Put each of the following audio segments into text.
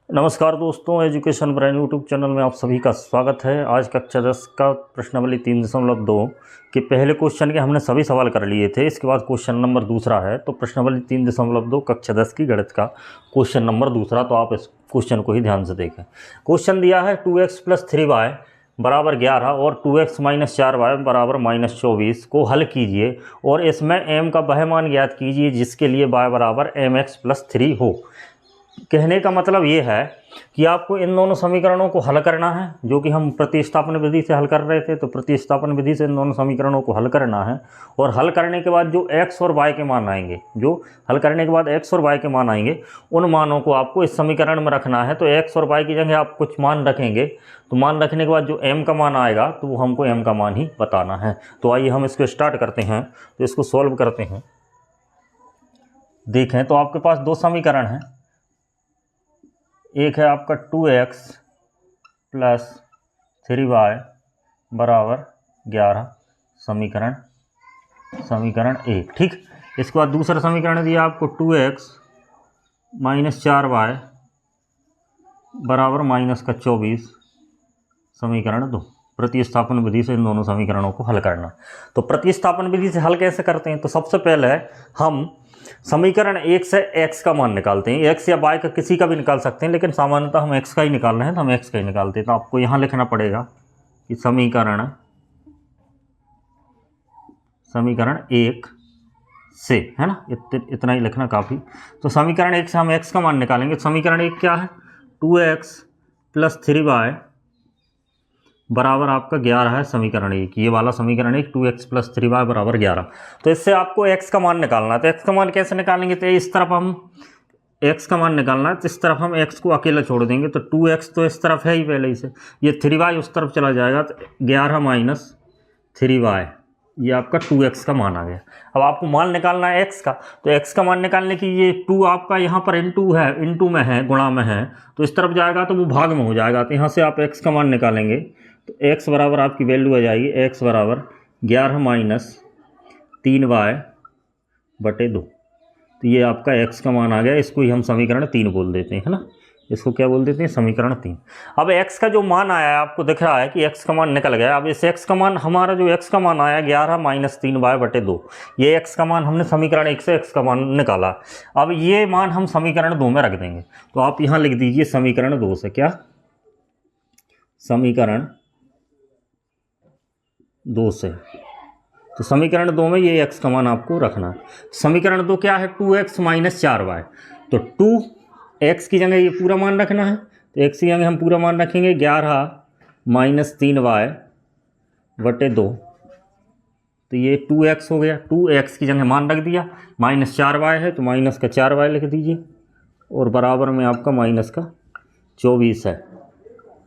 नमस्कार दोस्तों, education brand YouTube channel में आप सभी का स्वागत है। आज कक्षा 10 का प्रश्नावली 3.2 के पहले क्वेश्चन के हमने सभी सवाल कर लिए थे। इसके बाद क्वेश्चन नंबर दूसरा है, तो प्रश्नावली 3.2 कक्षा 10 की गणित का क्वेश्चन नंबर दूसरा। तो आप इस क्वेश्चन को ही ध्यान से देखें। क्वेश्चन दिया है 2x + 3y बराबर 11 और 2x - 4y बराबर -24 को हल कीजिए और इसमें m का वह मान ज्ञात कीजिए जिसके लिए y बराबर mx + 3 हो। कहने का मतलब ये है कि आपको इन दोनों समीकरणों को हल करना है, जो कि हम प्रतिस्थापन विधि से हल कर रहे थे। तो प्रतिस्थापन विधि से इन दोनों समीकरणों को हल करना है और हल करने के बाद जो x और y के मान आएंगे, उन मानों को आपको इस समीकरण में रखना है। तो x और y की जगह आप कुछ मान रखेंगे, तो मान रखने के बाद जो m का मान आएगा तो वो हमको m का मान ही बताना है। तो आइए हम इसको स्टार्ट करते हैं, तो इसको सॉल्व करते हैं। देखें तो आपके पास दो समीकरण हैं। एक है आपका 2x + 3y बराबर 11, समीकरण 1। ठीक, इसके बाद दूसरा समीकरण दिया आपको 2x - 4y बराबर -24, समीकरण 2। प्रतिस्थापन विधि से इन दोनों समीकरणों को हल करना। तो प्रतिस्थापन विधि से हल कैसे करते हैं? तो सबसे पहले हम समीकरण 1 से x का मान निकालते हैं। x या y का किसी का भी निकाल सकते हैं, लेकिन सामान्यतः हम x का ही निकाल रहे हैं, तो हम x का ही निकालते हैं। तो आपको यहाँ लिखना पड़ेगा कि समीकरण 1 से, है ना, इतना ही लिखना काफ़ी। तो समीकरण 1 से हम x का मान निकालेंगे। समीकरण 1 क्या है? 2x + 3y बराबर आपका 11 है, समीकरण 1। ये वाला समीकरण 1, 2x + 3y बराबर 11। तो इससे आपको x का मान निकालना है। तो x का मान कैसे निकालेंगे? तो इस तरफ हम x का मान निकालना है, तो इस तरफ हम x को अकेला छोड़ देंगे। तो 2x तो इस तरफ है ही पहले ही से, ये 3y उस तरफ चला जाएगा। तो 11 - 3y, ये आपका 2x का मान आ गया। अब आपको मान निकालना है x का। तो x का मान निकालने की, ये 2 आपका यहाँ पर इंटू में है, गुणा में है, तो इस तरफ जाएगा तो वो भाग में हो जाएगा। तो यहाँ से आप x का मान निकालेंगे, तो x बराबर आपकी वैल्यू आ जाएगी, x बराबर 11 - 3y/2। तो ये आपका x का मान आ गया। इसको ही हम समीकरण 3 बोल देते हैं, है ना। इसको क्या बोल देते हैं? समीकरण 3। अब x का जो मान आया है, आपको दिख रहा है कि x का मान निकल गया। अब इस x का मान, हमारा जो x का मान आया 11 - 3y/2, ये x का मान हमने समीकरण 1 से x का मान निकाला। अब ये मान हम समीकरण 2 में रख देंगे। तो आप यहाँ लिख दीजिए समीकरण 2 से, क्या? समीकरण 2 से। तो समीकरण 2 में ये x का मान आपको रखना है। समीकरण 2 क्या है? 2x - 4y। तो 2x की जगह ये पूरा मान रखना है, तो x की जगह हम पूरा मान रखेंगे 11 - 3y/2। तो ये 2x हो गया। 2x की जगह मान रख दिया, -4y है तो -4y लिख दीजिए, और बराबर में आपका -24 है।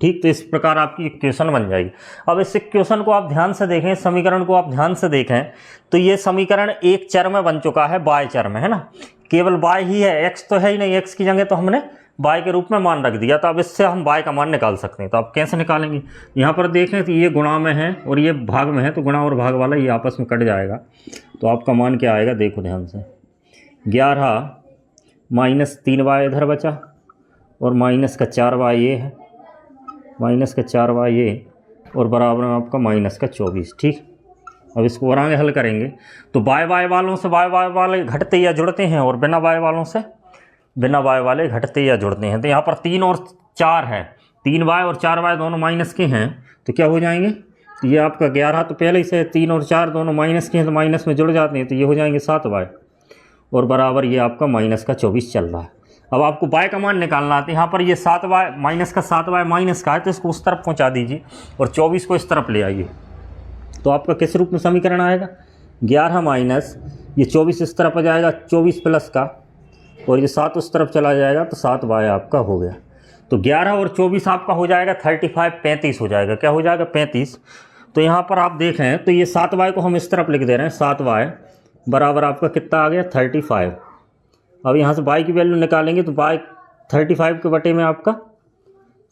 ठीक, तो इस प्रकार आपकी इक्वेशन बन जाएगी। अब इस इक्वेशन को आप ध्यान से देखें, समीकरण को आप ध्यान से देखें, तो ये समीकरण एक चर में बन चुका है, y चर में, है ना। केवल y ही है, x तो है ही नहीं। x की जगह तो हमने y के रूप में मान रख दिया। तो अब इससे हम y का मान निकाल सकते हैं। तो आप कैसे निकालेंगे? यहाँ पर देखें तो ये गुणा में है और ये भाग में है, तो गुणा और भाग वाला ये आपस में कट जाएगा। तो आपका मान क्या आएगा? देखो ध्यान से, 11 - 3y इधर बचा, और -4y ये है, -4y ये, और बराबर में आपका -24। ठीक, अब इसको और आगे हल करेंगे तो y वालों से y वाले घटते या जुड़ते हैं, और बिना y वालों से बिना y वाले घटते या जुड़ते हैं। तो यहाँ पर 3 और 4 है, 3y और 4y दोनों माइनस के हैं, तो क्या हो जाएंगे? तो ये आपका 11 तो पहले ही से 3 और 4 दोनों माइनस के हैं, तो माइनस में जुड़ जाते हैं, तो ये हो जाएंगे 7y, और बराबर ये आपका -24 चल रहा है। अब आपको y का मान निकालना है। तो यहाँ पर ये 7y माइनस का है, तो इसको उस तरफ पहुँचा दीजिए और 24 को इस तरफ ले आइए। तो आपका किस रूप में समीकरण आएगा? 11 ये 24 इस तरफ आ जाएगा, 24 प्लस का, और ये 7 उस तरफ चला जाएगा, तो 7y आपका हो गया। तो 11 और 24 आपका हो जाएगा 35 हो जाएगा। क्या हो जाएगा? 35। तो यहाँ पर आप देखें तो ये 7y को हम इस तरफ लिख दे रहे हैं, 7y बराबर आपका कितना आ गया? 35। अब यहाँ से y की वैल्यू निकालेंगे, तो y 35 के बटे में आपका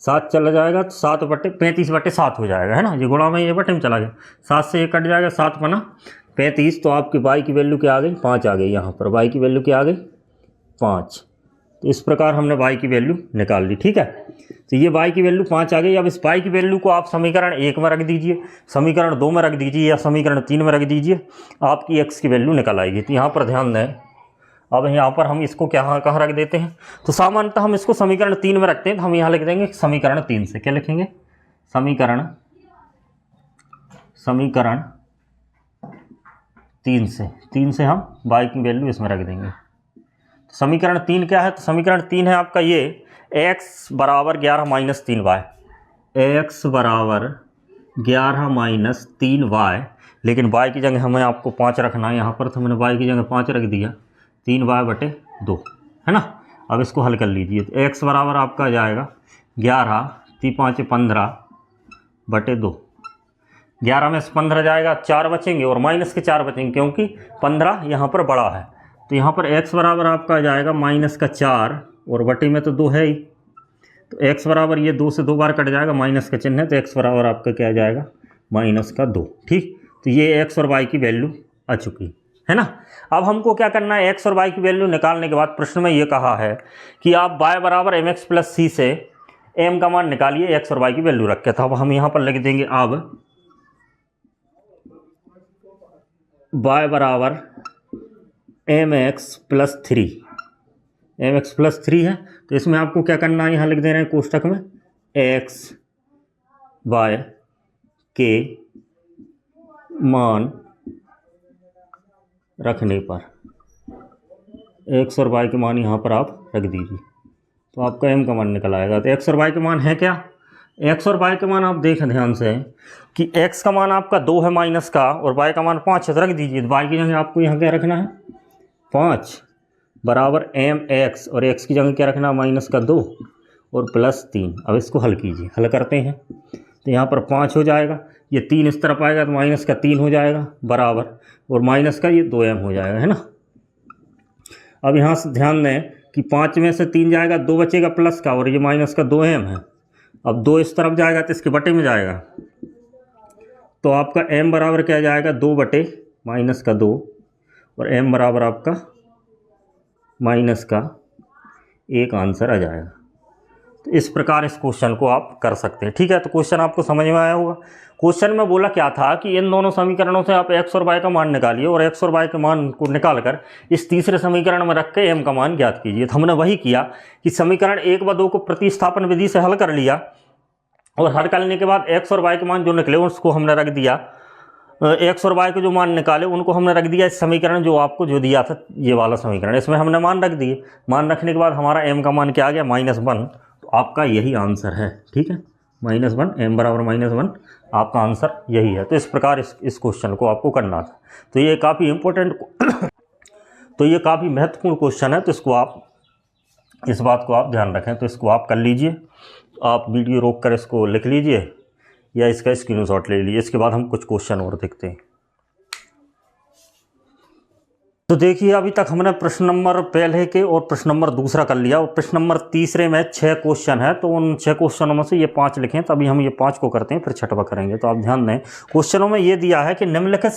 7 चला जाएगा, तो 35/7 हो जाएगा, है ना। ये गुणा में ये बटे में चला गया, 7 से ये कट जाएगा, 7 बना 35। तो आपकी y की वैल्यू क्या आ गई? 5 आ गई। यहाँ पर y की वैल्यू क्या आ गई? 5। तो इस प्रकार हमने y की वैल्यू निकाल ली। ठीक है, तो ये y की वैल्यू 5 आ गई। अब इस y की वैल्यू को आप समीकरण 1 में रख दीजिए, समीकरण 2 में रख दीजिए या समीकरण 3 में रख दीजिए, आपकी x की वैल्यू निकल आएगी। तो यहाँ पर ध्यान दें, अब यहाँ पर हम इसको कहाँ रख देते हैं, तो सामान्यतः हम इसको समीकरण 3 में रखते हैं। तो हम यहाँ लिख देंगे समीकरण 3 से, क्या लिखेंगे, समीकरण 3 से हम y की वैल्यू इसमें रख देंगे। समीकरण 3 क्या है, तो समीकरण 3 है आपका ये x बराबर 11 माइनस 3y, x बराबर 11 माइनस 3y, लेकिन y की जगह हमें आपको 5 रखना है यहाँ पर, तो हमने y की जगह 5 रख दिया, 3y बटे 2, है ना। अब इसको हल कर लीजिए, तो x बराबर आपका आ जाएगा 11, 3 5 15 बटे 2, 11 में से 15 जाएगा, 4 बचेंगे और माइनस के 4 बचेंगे क्योंकि 15 यहाँ पर बड़ा है। तो यहाँ पर x बराबर आपका आ जाएगा माइनस का 4 और बटे में तो 2 है ही, तो x बराबर ये 2 से 2 बार कट जाएगा, माइनस का चिन्ह है, तो x बराबर आपका क्या आ जाएगा, माइनस का 2। ठीक, तो ये x और y की वैल्यू आ चुकी है ना। अब हमको क्या करना है, x और y की वैल्यू निकालने के बाद प्रश्न में ये कहा है कि आप y बराबर mx प्लस c से m का मान निकालिए x और y की वैल्यू रख के। तो अब हम यहाँ पर लिख देंगे अब y बराबर mx प्लस 3, mx प्लस 3 है, तो इसमें आपको क्या करना है, यहाँ लिख दे रहे हैं कोष्टक में x y के मान रखने पर, x और y के मान यहाँ पर आप रख दीजिए, तो आपका m का मान निकल आएगा। तो x और y के मान है क्या, x और y के मान आप देखें ध्यान से कि x का मान आपका 2 है माइनस का और y का मान 5 है, तो रख दीजिए। तो y की जगह आपको यहाँ क्या रखना है, 5 बराबर mx और x की जगह क्या रखना, माइनस का 2 और प्लस 3। अब इसको हल कीजिए, हल करते हैं, तो यहाँ पर 5 हो जाएगा, ये 3 इस तरफ आएगा तो माइनस का 3 हो जाएगा बराबर, और माइनस का ये 2m हो जाएगा, है ना। अब यहाँ से ध्यान दें कि 5 में से 3 जाएगा, 2 बचेगा प्लस का और ये माइनस का 2m है। अब 2 इस तरफ जाएगा तो इसके बटे में जाएगा, तो आपका m बराबर क्या जाएगा, 2 बटे माइनस का 2 और m बराबर आपका माइनस का 1 आंसर आ जाएगा। तो इस प्रकार इस क्वेश्चन को आप कर सकते हैं। ठीक है, तो क्वेश्चन आपको समझ में आया होगा। क्वेश्चन में बोला क्या था कि इन दोनों समीकरणों से आप x और y का मान निकालिए और x और y के मान को निकालकर इस तीसरे समीकरण में रख के m का मान ज्ञात कीजिए। तो हमने वही किया कि समीकरण 1 व 2 को प्रतिस्थापन विधि से हल कर लिया और हल करने के बाद x और y के मान जो निकले उसको हमने रख दिया, x और y के जो मान निकाले उनको हमने रख दिया इस समीकरण जो आपको जो दिया था ये वाला समीकरण, इसमें हमने मान रख दिए। मान रखने के बाद हमारा m का मान क्या आ गया, -1। तो आपका यही आंसर है। ठीक है, -1, m बराबर -1 आपका आंसर यही है। तो इस प्रकार इस क्वेश्चन को आपको करना था। तो ये काफ़ी इम्पोर्टेंट तो ये काफ़ी महत्वपूर्ण क्वेश्चन है, तो इसको आप इस बात को आप ध्यान रखें। तो इसको आप कर लीजिए, आप वीडियो रोक कर इसको लिख लीजिए या इसका स्क्रीनशॉट ले लीजिए। इसके बाद हम कुछ क्वेश्चन और देखते हैं। तो देखिए अभी तक हमने प्रश्न नंबर पहले के और प्रश्न नंबर दूसरा कर लिया और प्रश्न नंबर तीसरे में 6 क्वेश्चन है, तो उन 6 क्वेश्चनों में से ये 5 लिखें। तो अभी हम ये 5 को करते हैं, फिर छठवा करेंगे। तो आप ध्यान दें, क्वेश्चनों में ये दिया है कि निम्नलिखित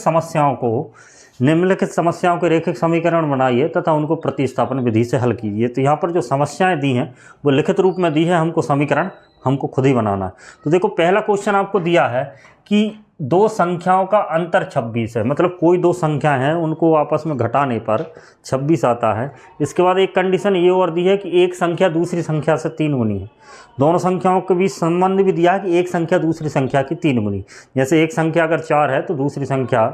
समस्याओं के रैखिक समीकरण बनाइए तथा उनको प्रतिस्थापन विधि से हल कीजिए। तो यहाँ पर जो समस्याएं दी हैं वो लिखित रूप में दी है, हमको समीकरण हमको खुद ही बनाना है। तो देखो पहला क्वेश्चन आपको दिया है कि दो संख्याओं का अंतर 26 है, मतलब कोई दो संख्या हैं उनको आपस में घटाने पर 26 आता है। इसके बाद एक कंडीशन ये और दी है कि एक संख्या दूसरी संख्या से 3 गुनी है। दोनों संख्याओं के बीच संबंध भी दिया है कि एक संख्या दूसरी संख्या की 3 गुनी, जैसे एक संख्या अगर 4 है तो दूसरी संख्या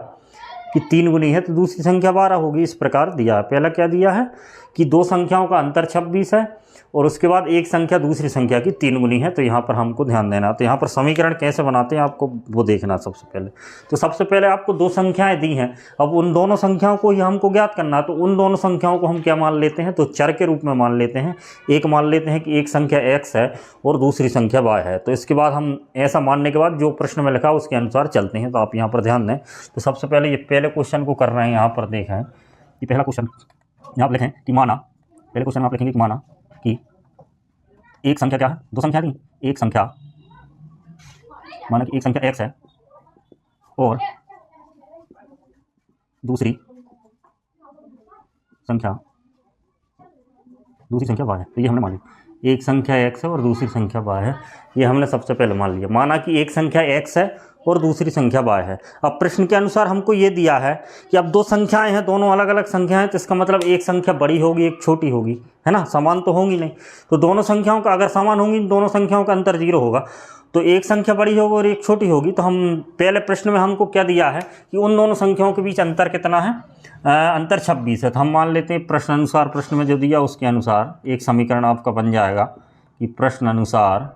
की 3 गुनी है तो दूसरी संख्या 12 होगी। इस प्रकार दिया है। पहला क्या दिया है कि दो संख्याओं का अंतर 26 है और उसके बाद एक संख्या दूसरी संख्या की 3 गुनी है। तो यहाँ पर हमको ध्यान देना। तो यहाँ पर समीकरण कैसे बनाते हैं आपको वो देखना सबसे पहले। तो सबसे पहले आपको दो संख्याएं दी हैं, अब उन दोनों संख्याओं को ही हमको ज्ञात करना। तो उन दोनों संख्याओं को हम क्या मान लेते हैं, तो चर के रूप में मान लेते हैं। एक मान लेते हैं कि एक संख्या x है और दूसरी संख्या y है। तो इसके बाद हम ऐसा मानने के बाद जो प्रश्न में लिखा उसके अनुसार चलते हैं। तो आप यहाँ पर ध्यान दें। तो सबसे पहले ये पहले क्वेश्चन को कर रहे हैं। यहाँ पर देखें ये पहला क्वेश्चन, यहाँ पर लिखें कि माना, पहले क्वेश्चन आप लिखेंगे कि माना कि एक संख्या क्या है, दो संख्या दी, एक संख्या माना कि एक संख्या x है और दूसरी संख्या दूसरी संख्या y है, तो ये हमने मान लिया। एक संख्या x है और दूसरी संख्या y है, ये हमने सबसे पहले मान लिया। माना कि एक संख्या x है और दूसरी संख्या y है। अब प्रश्न के अनुसार हमको ये दिया है कि अब दो संख्याएं हैं, दोनों अलग अलग संख्याएं हैं, तो इसका मतलब एक संख्या बड़ी होगी एक छोटी होगी, है ना, समान तो होंगी नहीं। तो दोनों संख्याओं का अगर समान होंगी, दोनों संख्याओं का अंतर 0 होगा, तो एक संख्या बड़ी होगी और एक छोटी होगी। तो हम पहले प्रश्न में हमको क्या दिया है कि उन दोनों संख्याओं के बीच अंतर कितना है, अंतर 26 है। तो हम मान लेते हैं प्रश्न अनुसार, प्रश्न में जो दिया उसके अनुसार एक समीकरण आपका बन जाएगा कि प्रश्न अनुसार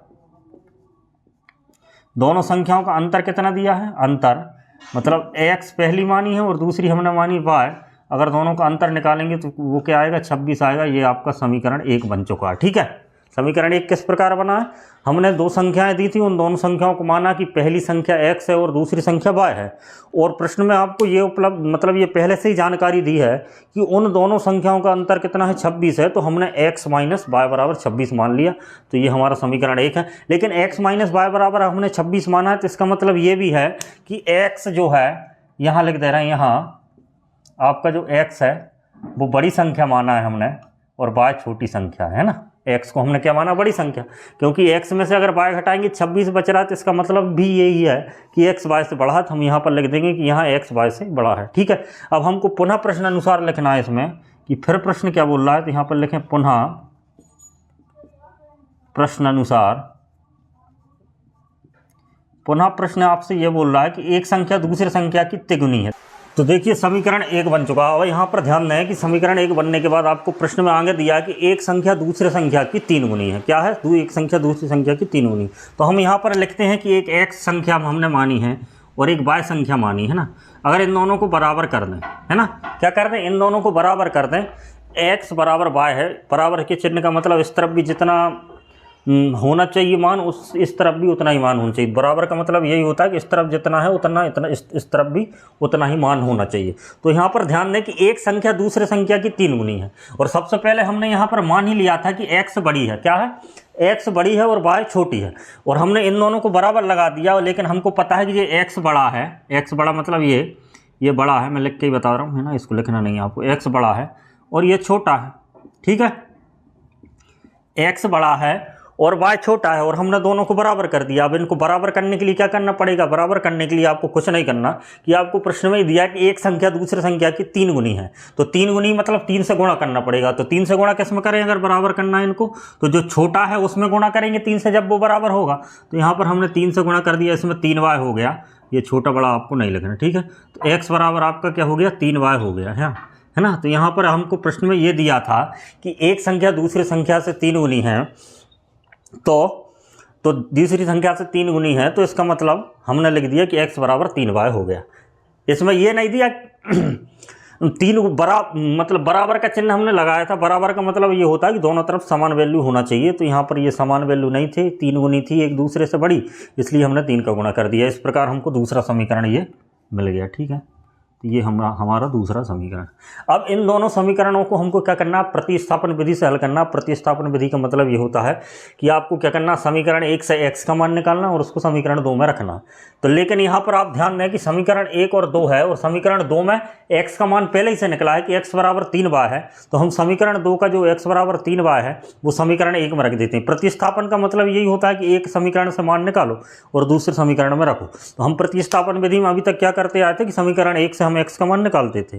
दोनों संख्याओं का अंतर कितना दिया है, अंतर मतलब x पहली मानी है और दूसरी हमने मानी y, अगर दोनों का अंतर निकालेंगे तो वो क्या आएगा, 26 आएगा। ये आपका समीकरण 1 बन चुका है। ठीक है, समीकरण 1 किस प्रकार बना है, हमने दो संख्याएं दी थी, उन दोनों संख्याओं को माना कि पहली संख्या x है और दूसरी संख्या y है, और प्रश्न में आपको ये उपलब्ध मतलब ये पहले से ही जानकारी दी है कि उन दोनों संख्याओं का अंतर कितना है, 26 है। तो हमने x माइनस y बराबर 26 मान लिया, तो ये हमारा समीकरण 1 है। लेकिन x माइनस y बराबर हमने 26 माना है, तो इसका मतलब ये भी है कि x जो है, यहाँ लिख दे रहे हैं, यहाँ आपका जो x है वो बड़ी संख्या माना है हमने और y छोटी संख्या है ना। x को हमने क्या माना, बड़ी संख्या, क्योंकि x में से अगर y घटाएंगे 26 बच रहा है, तो इसका मतलब भी यही है कि x y से बड़ा है। तो हम यहाँ पर लिख देंगे कि यहाँ x y से बड़ा है। ठीक है, अब हमको पुनः प्रश्न अनुसार लिखना है इसमें कि फिर प्रश्न क्या बोल रहा है, तो यहाँ पर लिखें पुनः प्रश्न अनुसार। पुनः प्रश्न आपसे ये बोल रहा है कि एक संख्या दूसरी संख्या की तिगुनी है। तो देखिए समीकरण 1 बन चुका है। और यहाँ पर ध्यान दें कि समीकरण 1 बनने के बाद आपको प्रश्न में आगे दिया है कि एक संख्या दूसरे संख्या की 3 गुनी है। क्या है, एक संख्या दूसरी संख्या की 3 गुनी। तो हम यहाँ पर लिखते हैं कि एक x संख्या हमने मानी है और एक y संख्या मानी है ना। अगर इन दोनों को बराबर कर दें, है ना, क्या कर दें, इन दोनों को बराबर कर दें, x बराबर y है, बराबर के चिन्ह का मतलब इस तरफ भी जितना होना चाहिए मान, उस इस तरफ भी उतना ही मान होना चाहिए। बराबर का मतलब यही होता है कि इस तरफ जितना है उतना इतना इस तरफ भी उतना ही मान होना चाहिए। तो यहाँ पर ध्यान दें कि एक संख्या दूसरे संख्या की 3 गुनी है। और सबसे पहले हमने यहाँ पर मान ही लिया था कि x बड़ी है, क्या है, x बड़ी है और y छोटी है, और हमने इन दोनों को बराबर लगा दिया। लेकिन हमको पता है कि ये x बड़ा है, x बड़ा मतलब ये बड़ा है, मैं लिख के ही बता रहा हूँ, है ना, इसको लिखना नहीं है आपको। x बड़ा है और ये छोटा है। ठीक है, x बड़ा है और y छोटा है, और हमने दोनों को बराबर कर दिया। अब इनको बराबर करने के लिए क्या करना पड़ेगा, बराबर करने के लिए आपको कुछ नहीं करना, कि आपको प्रश्न में दिया कि एक संख्या दूसरे संख्या की 3 गुनी है। तो 3 गुनी मतलब 3 से गुणा करना पड़ेगा। तो 3 से गुणा किस में करें, अगर बराबर करना है इनको, तो जो छोटा है उसमें गुणा करेंगे 3 से, जब वो बराबर होगा। तो यहाँ पर हमने 3 से गुणा कर दिया, इसमें 3y हो गया। ये छोटा बड़ा आपको नहीं लिखना, ठीक है। तो x बराबर आपका क्या हो गया, 3y हो गया है ना। तो यहाँ पर हमको प्रश्न में ये दिया था कि एक संख्या दूसरी संख्या से 3 गुनी है, तो दूसरी संख्या से 3 गुनी है, तो इसका मतलब हमने लिख दिया कि x बराबर 3y हो गया। इसमें ये नहीं दिया 3 मतलब बराबर का चिन्ह हमने लगाया था। बराबर का मतलब ये होता है कि दोनों तरफ समान वैल्यू होना चाहिए। तो यहाँ पर ये समान वैल्यू नहीं थी, 3 गुनी थी एक दूसरे से बड़ी, इसलिए हमने 3 का गुणा कर दिया। इस प्रकार हमको दूसरा समीकरण ये मिल गया। ठीक है, तो ये हमारा दूसरा समीकरण। अब इन दोनों समीकरणों को हमको क्या करना, प्रतिस्थापन विधि से हल करना। प्रतिस्थापन विधि का मतलब ये होता है कि आपको क्या करना, समीकरण 1 से x का मान निकालना और उसको समीकरण 2 में रखना। तो लेकिन यहाँ पर आप ध्यान दें कि समीकरण 1 और 2 है, और समीकरण 2 में x का मान पहले ही से निकला है कि x बराबर 3y है। तो हम समीकरण 2 का जो x बराबर 3y है वो समीकरण 1 में रख देते हैं। प्रतिस्थापन का मतलब यही होता है कि एक समीकरण से मान निकालो और दूसरे समीकरण में रखो। तो हम प्रतिस्थापन विधि में अभी तक क्या करते आए थे कि समीकरण 1 से हम x का मान निकालते थे।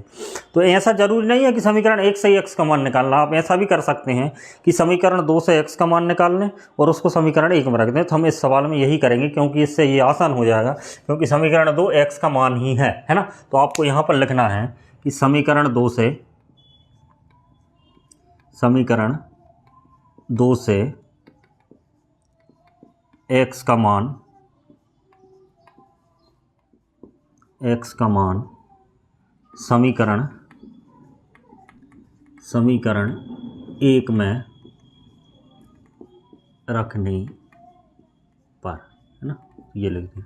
तो ऐसा जरूरी नहीं है कि समीकरण 1 से x का मान निकालना, आप ऐसा भी कर सकते हैं कि समीकरण 2 से x का मान निकाल लें और उसको समीकरण 1 में रख दें। तो हम इस सवाल में यही करेंगे, क्योंकि इससे ये आसान हो जाएगा, क्योंकि समीकरण 2 x का मान ही है ना। तो आपको यहाँ पर लिखना है कि समीकरण 2 से x का मान समीकरण 1 में रखने पर, है ना। ये लिख दिया,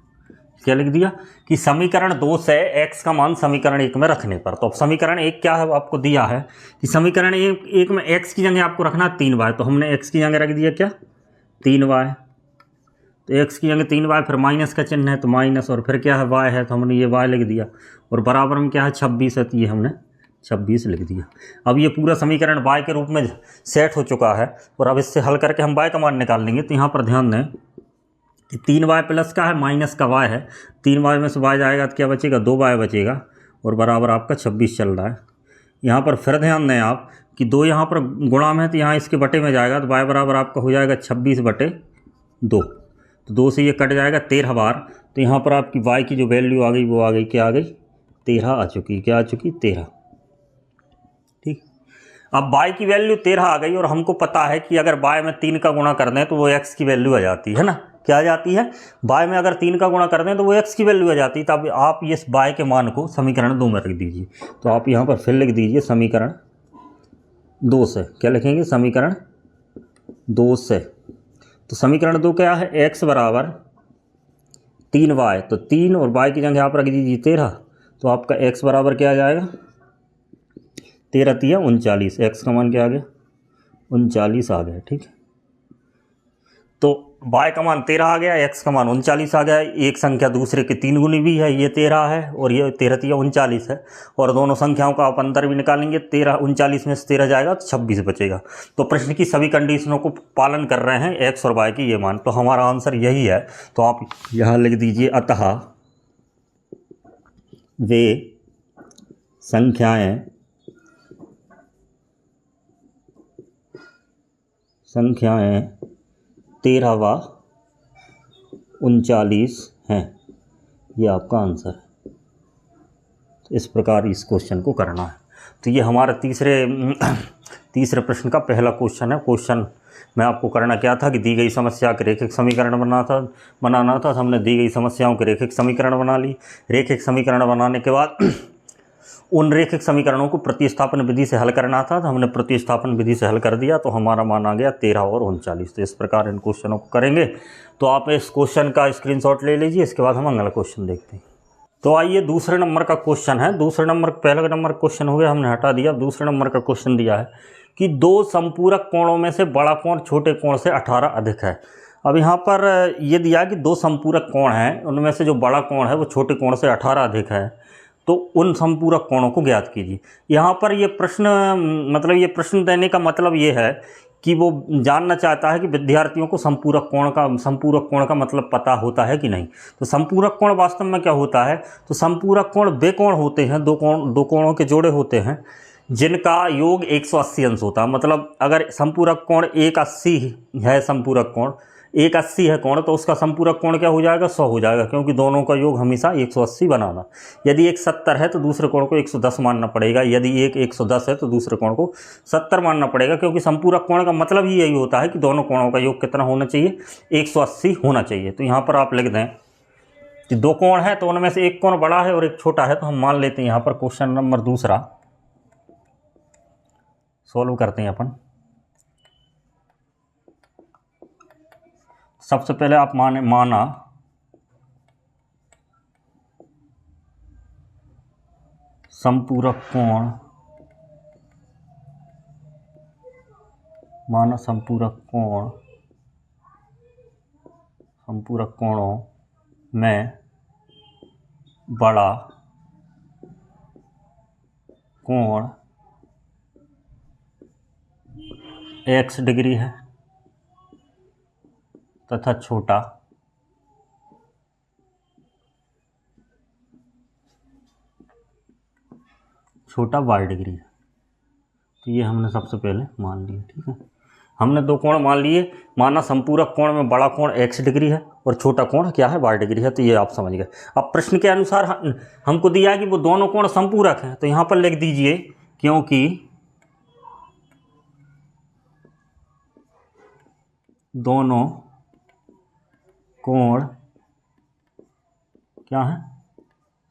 क्या लिख दिया कि समीकरण 2 से x का मान समीकरण 1 में रखने पर। तो अब समीकरण 1 क्या है, आपको दिया है कि समीकरण 1 में x की जगह आपको रखना 3y। तो हमने x की जगह रख दिया क्या, 3y। तो x की जगह 3y, फिर माइनस का चिन्ह है तो माइनस, और फिर क्या है y है, तो हमने ये y लिख दिया। और बराबर में क्या है 26 है, तो ये हमने 26 लिख दिया। अब ये पूरा समीकरण y के रूप में सेट हो चुका है और अब इससे हल करके हम y का मान निकाल लेंगे। तो यहाँ पर ध्यान दें कि 3y प्लस का है माइनस का y है, 3y में से y जाएगा तो क्या बचेगा, 2y बचेगा और बराबर आपका 26 चल रहा है। यहाँ पर फिर ध्यान दें आप कि 2 यहाँ पर गुणा में है तो यहाँ इसके बटे में जाएगा तो y बराबर आपका हो जाएगा 26/2। तो 2 से ये कट जाएगा 13 बार। तो यहाँ पर आपकी y की जो वैल्यू आ गई वो आ गई, क्या आ गई, 13 आ चुकी। क्या आ चुकी, 13। ठीक, अब y की वैल्यू 13 आ गई और हमको पता है कि अगर y में 3 का गुणा कर दें तो वो x की वैल्यू आ जाती है ना। क्या आ जाती है, y में अगर 3 का गुणा कर दें तो वो x की वैल्यू आ जाती है। तब आप ये y के मान को समीकरण 2 में रख दीजिए। तो आप यहाँ पर फिर लिख दीजिए समीकरण 2 से। क्या लिखेंगे, समीकरण 2 से। तो समीकरण 2 क्या है, x बराबर 3y। तो 3 और y की जगह आप रख दीजिए 13। तो आपका x बराबर क्या आ जाएगा, 13 तिया 39। x का मान क्या आ गया, 39 आ गया। ठीक है, तो y का मान 13 आ गया, x का मान 39 आ गया। एक संख्या दूसरे के 3 गुनी भी है, ये 13 है और ये 13 तिया 39 है। और दोनों संख्याओं का आप अंतर भी निकालेंगे, 13 39 में से 13 जाएगा तो 26 बचेगा। तो प्रश्न की सभी कंडीशनों को पालन कर रहे हैं x और y की ये मान। तो हमारा आंसर यही है। तो आप यहाँ लिख दीजिए, अतः वे संख्याएं 13 व 39 हैं। ये आपका आंसर है। तो इस प्रकार इस क्वेश्चन को करना है। तो ये हमारा तीसरे प्रश्न का पहला क्वेश्चन है। क्वेश्चन में आपको करना क्या था कि दी गई समस्या के रेखिक समीकरण बनाना था। हमने दी गई समस्याओं के रेखिक समीकरण बना ली। रेखिक समीकरण बनाने के बाद उन रेखिक समीकरणों को प्रतिस्थापन विधि से हल करना था। तो हमने प्रतिस्थापन विधि से हल कर दिया तो हमारा मान आ गया 13 और 39। तो इस प्रकार इन क्वेश्चनों को करेंगे। तो आप इस क्वेश्चन का स्क्रीनशॉट ले लीजिए। इसके बाद हम अगला क्वेश्चन देखते हैं। तो आइए दूसरे नंबर का क्वेश्चन है। दूसरे नंबर, पहला नंबर क्वेश्चन हो गया, हमने हटा दिया। दूसरे नंबर का क्वेश्चन दिया है कि 2 संपूरक कोणों में से बड़ा कोण छोटे कोण से 18 अधिक है। अब यहाँ पर ये दिया कि 2 संपूरक कोण हैं, उनमें से जो बड़ा कोण है वो छोटे कोण से 18 अधिक है। तो उन संपूरक कोणों को ज्ञात कीजिए। यहाँ पर ये प्रश्न, मतलब ये प्रश्न देने का मतलब ये है कि वो जानना चाहता है कि विद्यार्थियों को संपूरक कोण का मतलब पता होता है कि नहीं। तो संपूरक कोण वास्तव में क्या होता है, तो संपूरक कोण वे कोण होते हैं, दो कोणों के जोड़े होते हैं जिनका योग 180 अंश होता है। मतलब अगर संपूरक कोण 180 है, संपूरक कोण 180 है कोण, तो उसका संपूरक कोण क्या हो जाएगा, 100 हो जाएगा, क्योंकि दोनों का योग हमेशा 180 बनाना। यदि एक 70 है तो दूसरे कोण को 110 मानना पड़ेगा। यदि एक 110 है तो दूसरे कोण को 70 मानना पड़ेगा, क्योंकि संपूरक कोण का मतलब ही यही होता है कि दोनों कोणों का योग कितना होना चाहिए, 180 होना चाहिए। तो यहाँ पर आप लिख दें कि 2 कोण है तो उनमें से एक कोण बड़ा है और एक छोटा है। तो हम मान लेते हैं यहाँ पर क्वेश्चन नंबर दूसरा सॉल्व करते हैं अपन। सबसे पहले आप माना संपूरक कोण, संपूरक कोणों में बड़ा कोण x डिग्री है तथा छोटा y डिग्री है। तो ये हमने सबसे पहले मान लिया। ठीक है, हमने 2 कोण मान लिए। माना संपूरक कोण में बड़ा कोण x डिग्री है और छोटा कोण क्या है, y डिग्री है। तो ये आप समझ गए। अब प्रश्न के अनुसार हमको दिया है कि वो दोनों कोण संपूरक हैं। तो यहाँ पर लिख दीजिए क्योंकि दोनों कोण क्या है,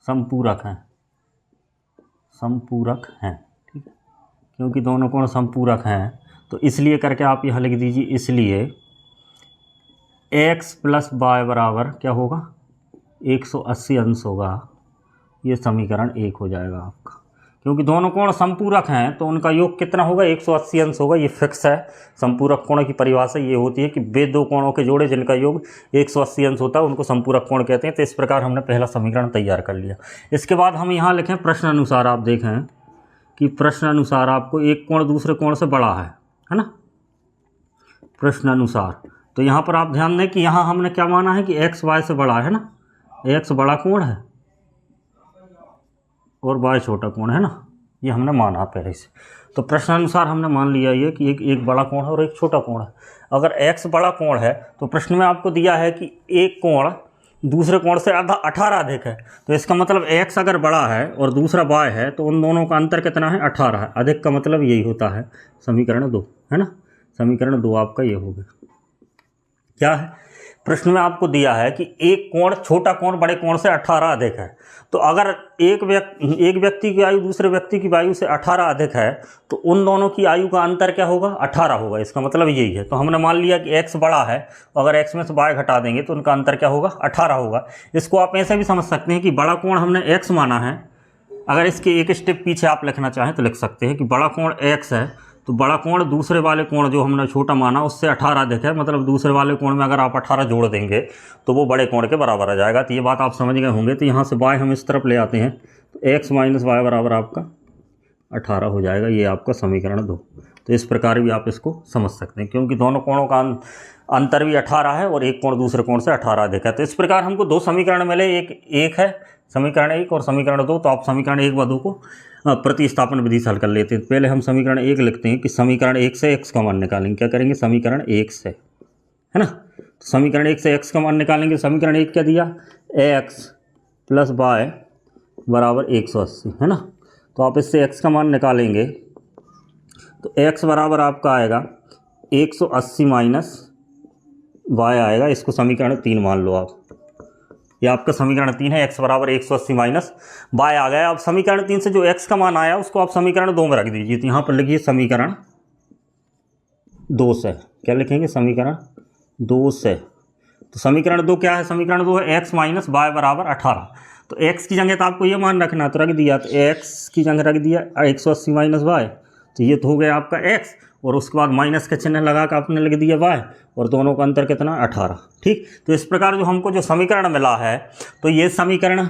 संपूरक हैं। ठीक है, क्योंकि दोनों कोण संपूरक हैं तो इसलिए करके आप यह लिख दीजिए, इसलिए x प्लस y बराबर क्या होगा, 180 अंश होगा। ये समीकरण 1 हो जाएगा आपका। क्योंकि दोनों कोण संपूरक हैं तो उनका योग कितना होगा, 180 अंश होगा। ये फिक्स है। संपूरक कोण की परिभाषा ये होती है कि वे 2 कोणों के जोड़े जिनका योग 180 अंश होता है उनको संपूरक कोण कहते हैं। तो इस प्रकार हमने पहला समीकरण तैयार कर लिया। इसके बाद हम यहाँ लिखें प्रश्न अनुसार। आप देखें कि प्रश्नानुसार आपको एक कोण दूसरे कोण से बड़ा है ना, प्रश्नानुसार। तो यहाँ पर आप ध्यान दें कि यहाँ हमने क्या माना है कि एक्स वाई से बड़ा है ना, एक्स बड़ा कोण है और वाई छोटा कोण है ना, ये हमने माना पहले से। तो प्रश्नानुसार हमने मान लिया ये कि एक बड़ा कोण है और एक छोटा कोण है। अगर एक्स बड़ा कोण है तो प्रश्न में आपको दिया है कि एक कोण दूसरे कोण से 18 अधिक है, तो इसका मतलब एक्स अगर बड़ा है और दूसरा वाई है तो उन दोनों का अंतर कितना है, 18 है। अधिक का मतलब यही होता है समीकरण 2, है ना, समीकरण 2 आपका ये हो गया। क्या है, प्रश्न में आपको दिया है कि एक कोण छोटा कोण बड़े कोण से 18 अधिक है। तो अगर एक व्यक्ति की आयु दूसरे व्यक्ति की आयु से 18 अधिक है तो उन दोनों की आयु का अंतर क्या होगा, 18 होगा। इसका मतलब यही है। तो हमने मान लिया कि x बड़ा है, अगर x में से y घटा देंगे तो उनका अंतर क्या होगा, 18 होगा। इसको आप ऐसे भी समझ सकते हैं कि बड़ा कोण हमने x माना है, अगर इसके एक स्टेप पीछे आप लिखना चाहें तो लिख सकते हैं कि बड़ा कोण x है, तो बड़ा कोण दूसरे वाले कोण जो हमने छोटा माना उससे 18 अधिक है, मतलब दूसरे वाले कोण में अगर आप 18 जोड़ देंगे तो वो बड़े कोण के बराबर आ जाएगा। तो ये बात आप समझ गए होंगे। तो यहाँ से y हम इस तरफ ले आते हैं तो x माइनस वाई बराबर आपका 18 हो जाएगा। ये आपका समीकरण 2। तो इस प्रकार भी आप इसको समझ सकते हैं, क्योंकि दोनों कोणों का अंतर भी 18 है और एक कोण दूसरे कोण से 18 अधिक है। तो इस प्रकार हमको 2 समीकरण मिले, एक है समीकरण 1 और समीकरण 2। तो आप समीकरण 1 व 2 को प्रतिस्थापन विधि से हल कर लेते हैं। पहले हम समीकरण 1 लिखते हैं कि समीकरण 1 से x का मान निकालेंगे। क्या करेंगे, समीकरण 1 से, है ना। तो समीकरण 1 से x का मान निकालेंगे। समीकरण 1 क्या दिया, x प्लस वाई बराबर 180, है ना। तो आप इससे x का मान निकालेंगे तो x बराबर आपका आएगा 180 माइनस वाई आएगा। इसको समीकरण 3 मान लो आप, ये आपका समीकरण 3 है। x बराबर 180 माइनस वाई आ गया। अब समीकरण 3 से जो x का मान आया उसको आप समीकरण 2 में रख दीजिए। तो यहाँ पर लिखिए समीकरण 2 से, क्या लिखेंगे, समीकरण 2 से। तो समीकरण 2 क्या है, समीकरण 2 है x माइनस वाई बराबर 18। तो x की जगह तो आपको ये मान रखना, तो रख दिया। तो x की जगह रख दिया 180 माइनस वाई, तो ये तो हो गया आपका x, और उसके बाद माइनस का चिन्ह लगा कर आपने लिख दिया y, और दोनों का अंतर कितना, 18। ठीक। तो इस प्रकार जो हमको जो समीकरण मिला है, तो ये समीकरण,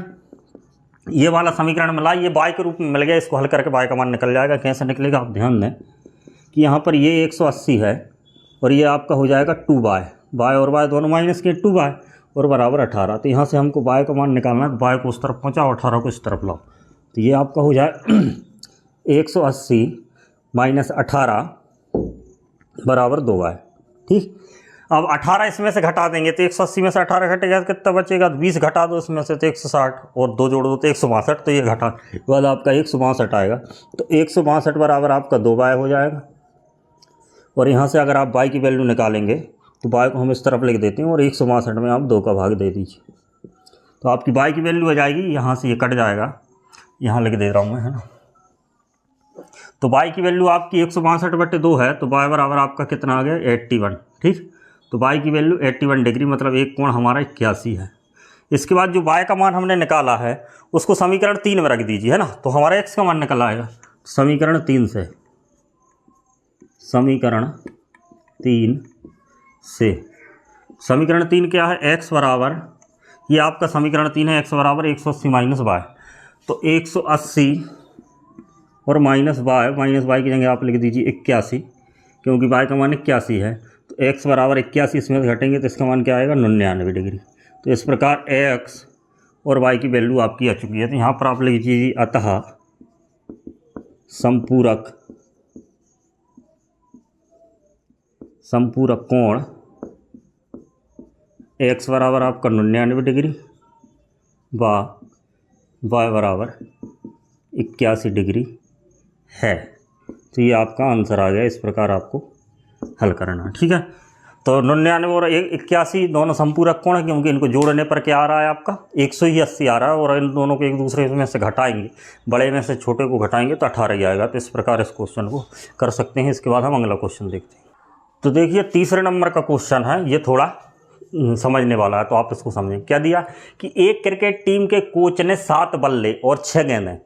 ये वाला समीकरण मिला, ये y के रूप में मिल गया। इसको हल करके y का मान निकल जाएगा। कैसे निकलेगा, आप ध्यान दें कि यहाँ पर ये 180 है और ये आपका हो जाएगा 2y, y और y दोनों माइनस के 2y और बराबर 18। तो यहाँ से हमको y का मान निकालना है, तो y को उस तरफ पहुँचाओ, 18 को इस तरफ लाओ। तो ये आपका हो जाए 180 माइनस 18 बराबर 2y। ठीक। अब 18 इसमें से घटा देंगे तो 180 में से 18 घटेगा तो कितना बचेगा, 20 घटा दो इसमें से तो 160, और 2 जोड़ दो तो 162। तो ये घटा वाला आपका 162 आएगा। तो 162 बराबर आपका 2y हो जाएगा। और यहाँ से अगर आप y की वैल्यू निकालेंगे तो y को हम इस तरफ लिख देते हैं और 162 में आप 2 का भाग दे दीजिए, तो आपकी y की वैल्यू आ जाएगी, यहाँ से ये कट जाएगा, यहाँ लिख दे रहा हूँ मैं, है ना। तो y की वैल्यू आपकी 162/2 है, तो y बराबर आपका कितना आ गया, 81। ठीक। तो y की वैल्यू 81 डिग्री, मतलब एक कोण हमारा 81 है। इसके बाद जो y का मान हमने निकाला है उसको समीकरण 3 में रख दीजिए, है ना। तो हमारा x का मान निकल आएगा समीकरण 3 से, समीकरण 3 से। समीकरण 3 क्या है, x बराबर, ये आपका समीकरण 3 है, x बराबर 180 माइनस वाई। तो 180 और माइनस वाई की जगह आप लिख दीजिए 81, क्योंकि y का मान 81 है। तो x बराबर 81 इसमें से घटेंगे तो इसका मान क्या आएगा, 99 डिग्री। तो इस प्रकार x और y की वैल्यू आपकी आ चुकी है। तो यहाँ पर आप लिख दीजिए अतः संपूरक कोण x बराबर आपका 99 डिग्री व y बराबर 81 डिग्री है। तो ये आपका आंसर आ गया। इस प्रकार आपको हल करना है। ठीक है। तो 99 और 81 दोनों संपूरक कोण है, क्योंकि इनको जोड़ने पर क्या आ रहा है आपका 180 आ रहा है, और इन दोनों को एक दूसरे में से घटाएंगे, बड़े में से छोटे को घटाएंगे तो 18 ही आएगा। तो इस प्रकार इस क्वेश्चन को कर सकते हैं। इसके बाद हम अगला क्वेश्चन देखते हैं। तो देखिए तीसरे नंबर का क्वेश्चन है, ये थोड़ा समझने वाला है, तो आप इसको समझें। क्या दिया कि एक क्रिकेट टीम के कोच ने 7 बल्ले और 6 गेंदें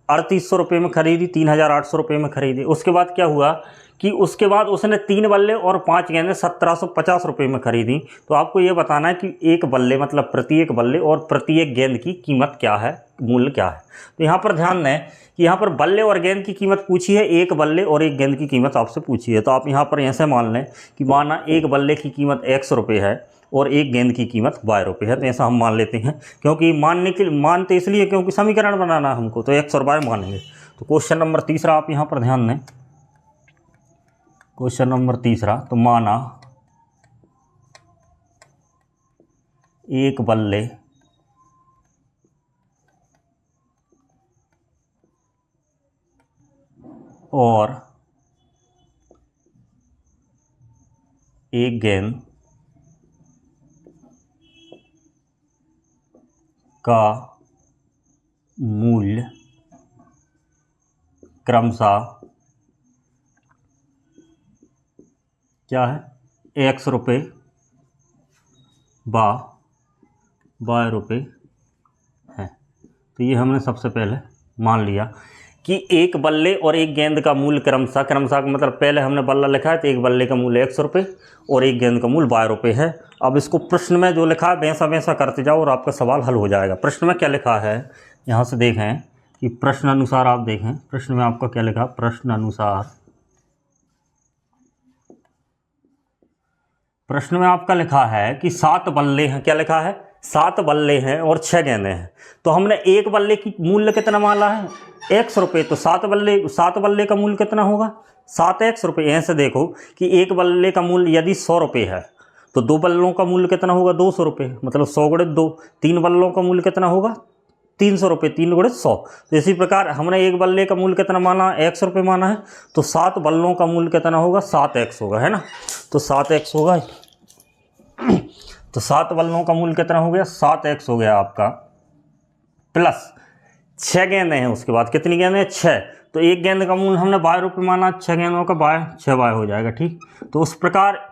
3800 रुपये में खरीदी, 3800 रुपये में खरीदी। उसके बाद क्या हुआ कि उसके बाद उसने 3 बल्ले और 5 गेंदें 1750 रुपये में खरीदी। तो आपको ये बताना है कि एक बल्ले मतलब प्रत्येक बल्ले और प्रत्येक गेंद की कीमत क्या है, मूल्य क्या है। तो यहाँ पर ध्यान दें कि यहाँ पर बल्ले और गेंद की कीमत पूछी है, एक बल्ले और एक गेंद की कीमत आपसे पूछी है। तो आप यहाँ पर ऐसे मान लें कि माना एक बल्ले की कीमत x रुपये है और एक गेंद की कीमत y रुपये है। तो ऐसा हम मान लेते हैं, क्योंकि मानते इसलिए क्योंकि समीकरण बनाना है हमको, तो x और y मानेंगे। तो क्वेश्चन नंबर तीसरा आप यहाँ पर ध्यान दें, क्वेश्चन नंबर तीसरा, तो माना एक बल्ले और एक गेंद का मूल्य क्रमशः क्या है, x रुपये y रुपये है। तो ये हमने सबसे पहले मान लिया कि एक बल्ले और एक गेंद का मूल्य क्रमशः का मतलब पहले हमने बल्ला लिखा है तो एक बल्ले का मूल्य x रुपये और एक गेंद का मूल्य y रुपये है। अब इसको प्रश्न में जो लिखा है वैसा वैसा करते जाओ और आपका सवाल हल हो जाएगा। प्रश्न में क्या लिखा है यहाँ से देखें कि प्रश्न अनुसार आप देखें, प्रश्न में आपका क्या लिखा, प्रश्न में आपका लिखा है कि 7 बल्ले हैं। क्या लिखा है, 7 बल्ले हैं और 6 गेंदें हैं। तो हमने एक बल्ले की मूल्य कितना माना है, x रुपये। तो 7 बल्ले का मूल्य कितना होगा, 7x रुपये। ऐसे देखो कि एक बल्ले का मूल्य यदि 100 रुपये है तो 2 बल्लों का मूल्य कितना होगा, 200 रुपये, मतलब 100 गुणित 2। 3 बल्लों का मूल्य कितना होगा, 300 रुपये, 3 गुणित 100। तो इसी प्रकार हमने एक बल्ले का मूल्य कितना माना, x रुपये माना है, तो 7 बल्लों का मूल्य कितना होगा, 7x होगा, है ना। तो 7x होगा, तो 7 बल्लों का मूल्य कितना हो गया, 7x हो गया आपका, प्लस 6 गेंदें हैं। उसके बाद कितनी गेंदें हैं, 6। तो एक गेंद का मूल्य हमने y रुपये माना, 6 गेंदों का 6y हो जाएगा, ठीक। तो उस प्रकार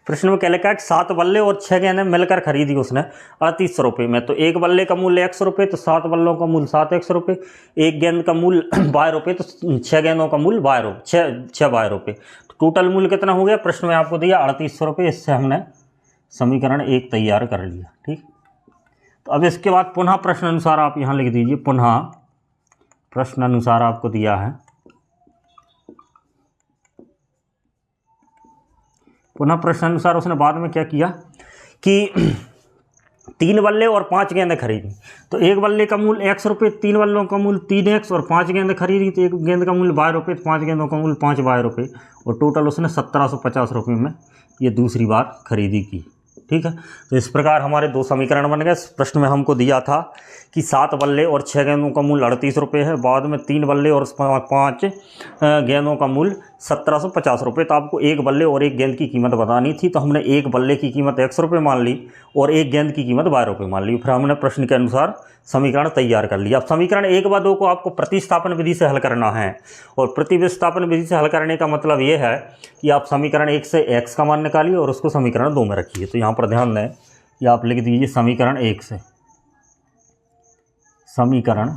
प्रश्न में क्या लिखा है कि 7 बल्ले और 6 गेंदें मिलकर खरीदी उसने 3800 रुपये में। तो एक बल्ले का मूल्य x रुपये, तो 7 बल्लों का मूल्य 7x रुपये, एक गेंद का मूल्य y रुपये, तो 6 गेंदों का मूल्य छः y रुपये। तो टोटल मूल्य कितना हो गया, प्रश्न में आपको दिया 3800 रुपये। इससे हमने समीकरण 1 तैयार कर लिया, ठीक। तो अब इसके बाद पुनः प्रश्न अनुसार आप यहाँ लिख दीजिए, पुनः प्रश्न अनुसार आपको दिया है, पुनः प्रश्न अनुसार उसने बाद में क्या किया कि 3 बल्ले और 5 गेंदें खरीदी। तो एक बल्ले का मूल्य x रुपये, 3 बल्लों का मूल्य 3x और 5 गेंदें खरीदी तो एक गेंद का मूल्य y रुपये, तो 5 गेंदों का मूल्य 5y रुपये, और टोटल उसने 1750 रुपये में ये दूसरी बार खरीदी की, ठीक है। तो इस प्रकार हमारे 2 समीकरण बन गए। प्रश्न में हमको दिया था कि 7 बल्ले और 6 गेंदों का मूल्य 38 रुपये है, बाद में 3 बल्ले और 5 गेंदों का मूल्य 1750 रुपये। तो आपको एक बल्ले और एक गेंद की कीमत बतानी थी, तो हमने एक बल्ले की कीमत x रुपये मान ली और एक गेंद की कीमत y रुपये मान ली। फिर हमने प्रश्न के अनुसार समीकरण तैयार कर लिया। अब समीकरण 1 व 2 को आपको प्रतिस्थापन विधि से हल करना है, और प्रतिस्थापन विधि से हल करने का मतलब ये है कि आप समीकरण 1 से x का मान निकालिए और उसको समीकरण 2 में रखिए। तो यहाँ पर ध्यान दें कि आप लिख दीजिए समीकरण 1 से, समीकरण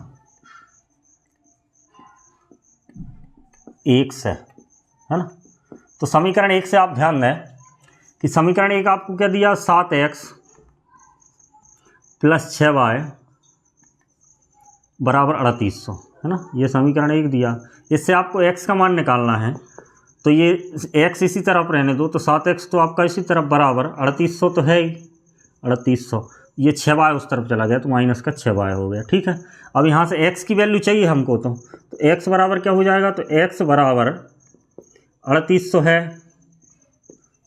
1 से, है ना। तो समीकरण 1 से आप ध्यान दें कि समीकरण 1 आपको क्या दिया, 7x प्लस 6y बराबर 3800, है ना। ये समीकरण 1 दिया। इससे आपको x का मान निकालना है, तो ये x इसी तरफ रहने दो, तो 7x तो आपका इसी तरफ बराबर 3800 तो है ही, 3800। ये 6y उस तरफ चला गया तो माइनस का 6y हो गया, ठीक है। अब यहाँ से x की वैल्यू चाहिए हमको, तो x बराबर क्या हो जाएगा, तो x बराबर 3800 है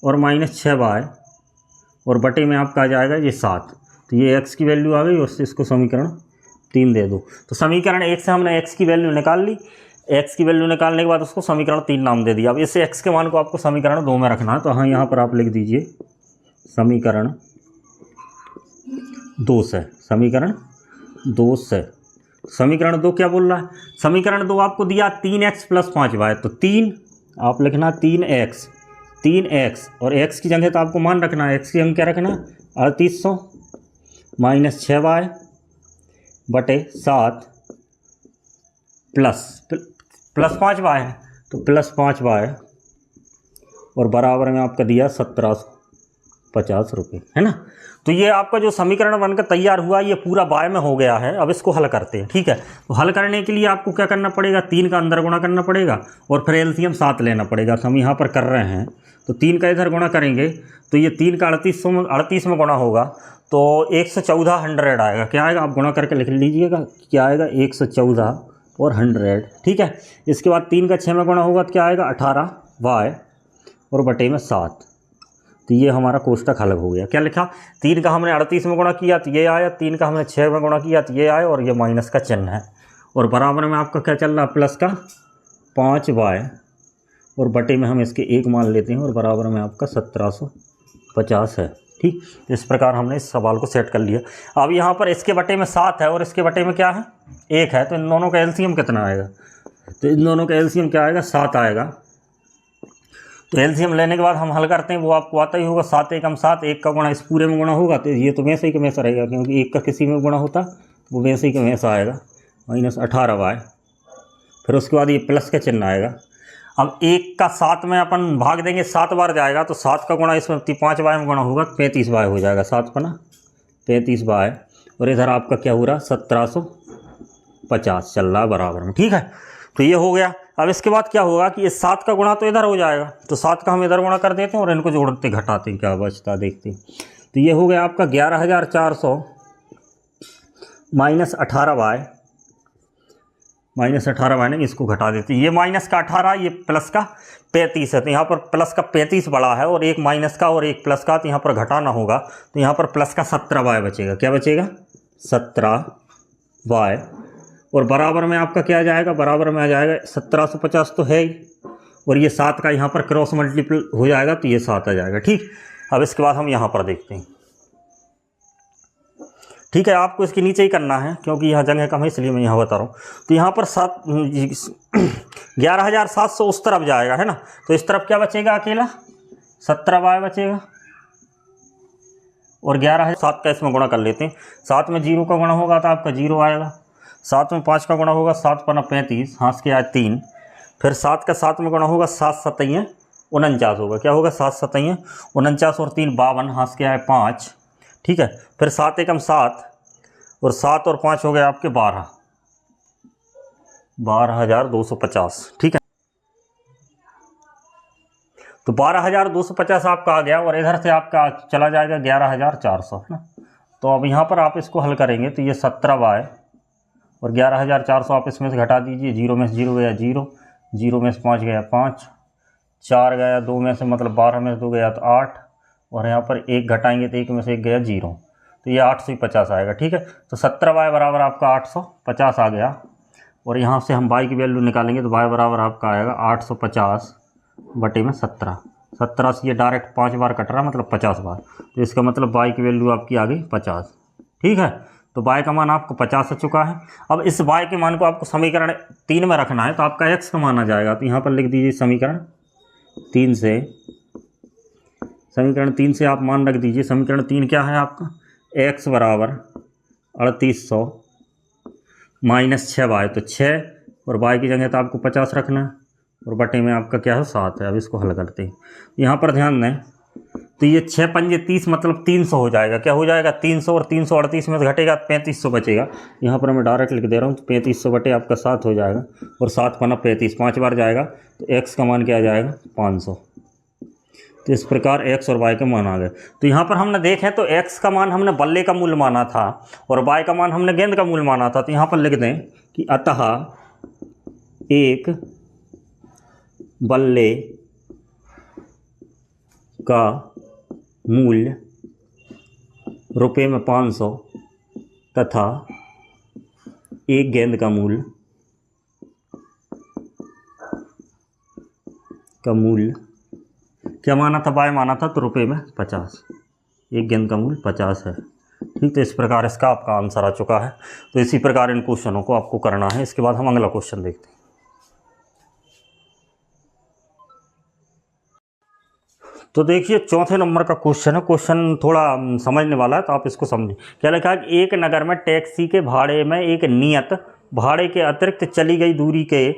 और माइनस 6y और बटे में आपका आ जाएगा ये 7। तो ये x की वैल्यू आ गई, उससे इसको समीकरण 3 दे दो। तो समीकरण 1 से हमने x की वैल्यू निकाल ली, x की वैल्यू निकालने के बाद उसको समीकरण 3 नाम दे दिया। अब इससे x के मान को आपको समीकरण 2 में रखना है, तो हाँ यहाँ पर आप लिख दीजिए समीकरण 2 से, समीकरण 2 से। समीकरण 2 क्या बोल रहा है, समीकरण 2 आपको दिया 3x प्लस 5y, तो 3 आप लिखना 3x और x की जगह तो आपको मान रखना है, x की जगह क्या रखना, 3800 माइनस 6y बटे 7 प्लस 5y है, तो प्लस 5y और बराबर में आपका दिया 1700। ₹50 है ना। तो ये आपका जो समीकरण बनकर तैयार हुआ ये पूरा बाय में हो गया है। अब इसको हल करते हैं, ठीक है। तो हल करने के लिए आपको क्या करना पड़ेगा, 3 का अंदर गुणा करना पड़ेगा और फिर एलसीएम 7 लेना पड़ेगा। तो हम यहाँ पर कर रहे हैं, तो 3 का इधर गुणा करेंगे तो ये 3 का 38 में गुणा होगा तो 114 आएगा। क्या आएगा, आप गुणा करके लिख लीजिएगा, क्या आएगा 114 और 100, ठीक है। इसके बाद 3 का 6 में गुणा होगा तो क्या आएगा 18y और बटे में 7। तो ये हमारा कोष्टक अलग हो गया। क्या लिखा, 3 का हमने 38 में गुणा किया तो ये आया, 3 का हमने 6 में गुणा किया तो ये आया, और ये माइनस का चिन्ह है। और बराबर में आपका क्या चल रहा है, प्लस का 5y और बटे में हम इसके 1 मान लेते हैं और बराबर में आपका 1750 है, ठीक। इस प्रकार हमने इस सवाल को सेट कर लिया। अब यहाँ पर इसके बटे में 7 है और इसके बटे में क्या है 1 है, तो इन दोनों का एलसीएम कितना आएगा, तो इन दोनों का एलसीएम क्या आएगा 7 आएगा। तो एलसीएम लेने के बाद हम हल करते हैं, वो आपको आता ही होगा 7 एकम 7, 1 का गुणा इस पूरे में गुणा होगा तो ये तो वैसे ही का वैसा रहेगा, क्योंकि 1 का किसी में गुणा होता वो वैसे ही का वैसा आएगा, माइनस 18y। फिर उसके बाद ये प्लस का चिन्ह आएगा। अब 1 का 7 में अपन भाग देंगे, 7 बार जाएगा तो 7 का गुणा इसमें 5y में गुणा होगा 35y हो जाएगा, 7 का ना 35y, और इधर आपका क्या हो रहा 1750 चल रहा है बराबर में, ठीक है। तो ये हो गया। अब इसके बाद क्या होगा कि इस 7 का गुणा तो इधर हो जाएगा, तो 7 का हम इधर गुणा कर देते हैं और इनको जोड़ते घटाते हैं क्या बचता देखते हैं। तो ये हो गया आपका 11400 माइनस 18y ने इसको घटा देते हैं। ये माइनस का 18, ये प्लस का 35 है, तो यहाँ पर प्लस का 35 बड़ा है और एक माइनस का और एक प्लस का, तो यहाँ पर घटाना होगा। तो यहाँ पर प्लस का 17y बचेगा। क्या बचेगा 17y, और बराबर में आपका क्या आ जाएगा, बराबर में आ जाएगा 1750 तो है ही, और ये 7 का यहाँ पर क्रॉस मल्टीपल हो जाएगा तो ये 7 आ जाएगा, ठीक। अब इसके बाद हम यहाँ पर देखते हैं, ठीक है। आपको इसके नीचे ही करना है क्योंकि यहाँ जगह कम है, इसलिए मैं यहाँ बता रहा हूँ। तो यहाँ पर 11,700 उस तरफ जाएगा, है ना। तो इस तरफ क्या बचेगा, अकेला 17y बचेगा, और 11,700 का इसमें गुणा कर लेते हैं। 7 में 0 का गुणा होगा तो आपका 0 आएगा, 7 में 5 का गुणा होगा 7 पना 35, हाँस के आज 3, फिर 7 का 7 में गुणा होगा 7 सतैया 49 होगा। क्या होगा 7 सतैया 49 और 3 52, हाँस के आए 5, ठीक है। फिर 7 एकम 7 और 7 और 5 हो गए आपके 12,250, ठीक है। तो 12,250 आपका आ गया, और इधर से आपका चला जाएगा 11,400, है ना। तो अब यहाँ पर आप इसको हल करेंगे तो ये 17y और 11,400 आप इसमें से घटा दीजिए, 0 में से 0 गया 0, 0 में से 5 गया 5, 4 गया 2 में से, मतलब 12 में से 2 गया तो 8, और यहाँ पर 1 घटाएंगे तो 1 में से 1 गया 0, तो ये 850 आएगा, ठीक है। तो 17y बराबर आपका 850 आ गया, और यहाँ से हम y की वैल्यू निकालेंगे तो y बराबर आपका आएगा 850 बटे में 17 से ये डायरेक्ट 5 बार कट रहा, मतलब 50 बार, तो इसका मतलब y की वैल्यू आपकी आ गई 50, ठीक है। तो y का मान आपको 50 आ चुका है। अब इस y के मान को आपको समीकरण 3 में रखना है, तो आपका x का मान आ जाएगा। तो यहाँ पर लिख दीजिए समीकरण 3 से आप मान रख दीजिए। समीकरण 3 क्या है आपका, x बराबर 3800 माइनस 6y, तो 6 और y की जगह तो आपको 50 रखना है, और बटे में आपका क्या है 7 है। अब इसको हल करते हैं, यहाँ पर ध्यान दें, तो ये 6 पंजे 30 मतलब 300 हो जाएगा। क्या हो जाएगा 300, और 338 में से घटेगा 3500 बचेगा। यहाँ पर मैं डायरेक्ट लिख दे रहा हूँ, तो 3500 बटे आपका 7 हो जाएगा, और 7 पना 35, 5 बार जाएगा तो x का मान क्या आ जाएगा 500। तो इस प्रकार x और y के मान आ गए। तो यहाँ पर हमने देखें तो x का मान हमने बल्ले का मूल माना था और y का मान हमने गेंद का मूल माना था। तो यहाँ पर लिख दें कि अतः एक बल्ले का मूल्य रुपये में 500 तथा एक गेंद का मूल्य क्या माना था, बाय माना था, तो रुपये में 50, एक गेंद का मूल्य 50 है, ठीक। तो इस प्रकार इसका आपका आंसर आ चुका है। तो इसी प्रकार इन क्वेश्चनों को आपको करना है। इसके बाद हम अगला क्वेश्चन देखते हैं। तो देखिए चौथे नंबर का क्वेश्चन है। क्वेश्चन थोड़ा समझने वाला है, तो आप इसको समझिए। क्या लिखा है कि एक नगर में टैक्सी के भाड़े में एक नियत भाड़े के अतिरिक्त चली गई दूरी के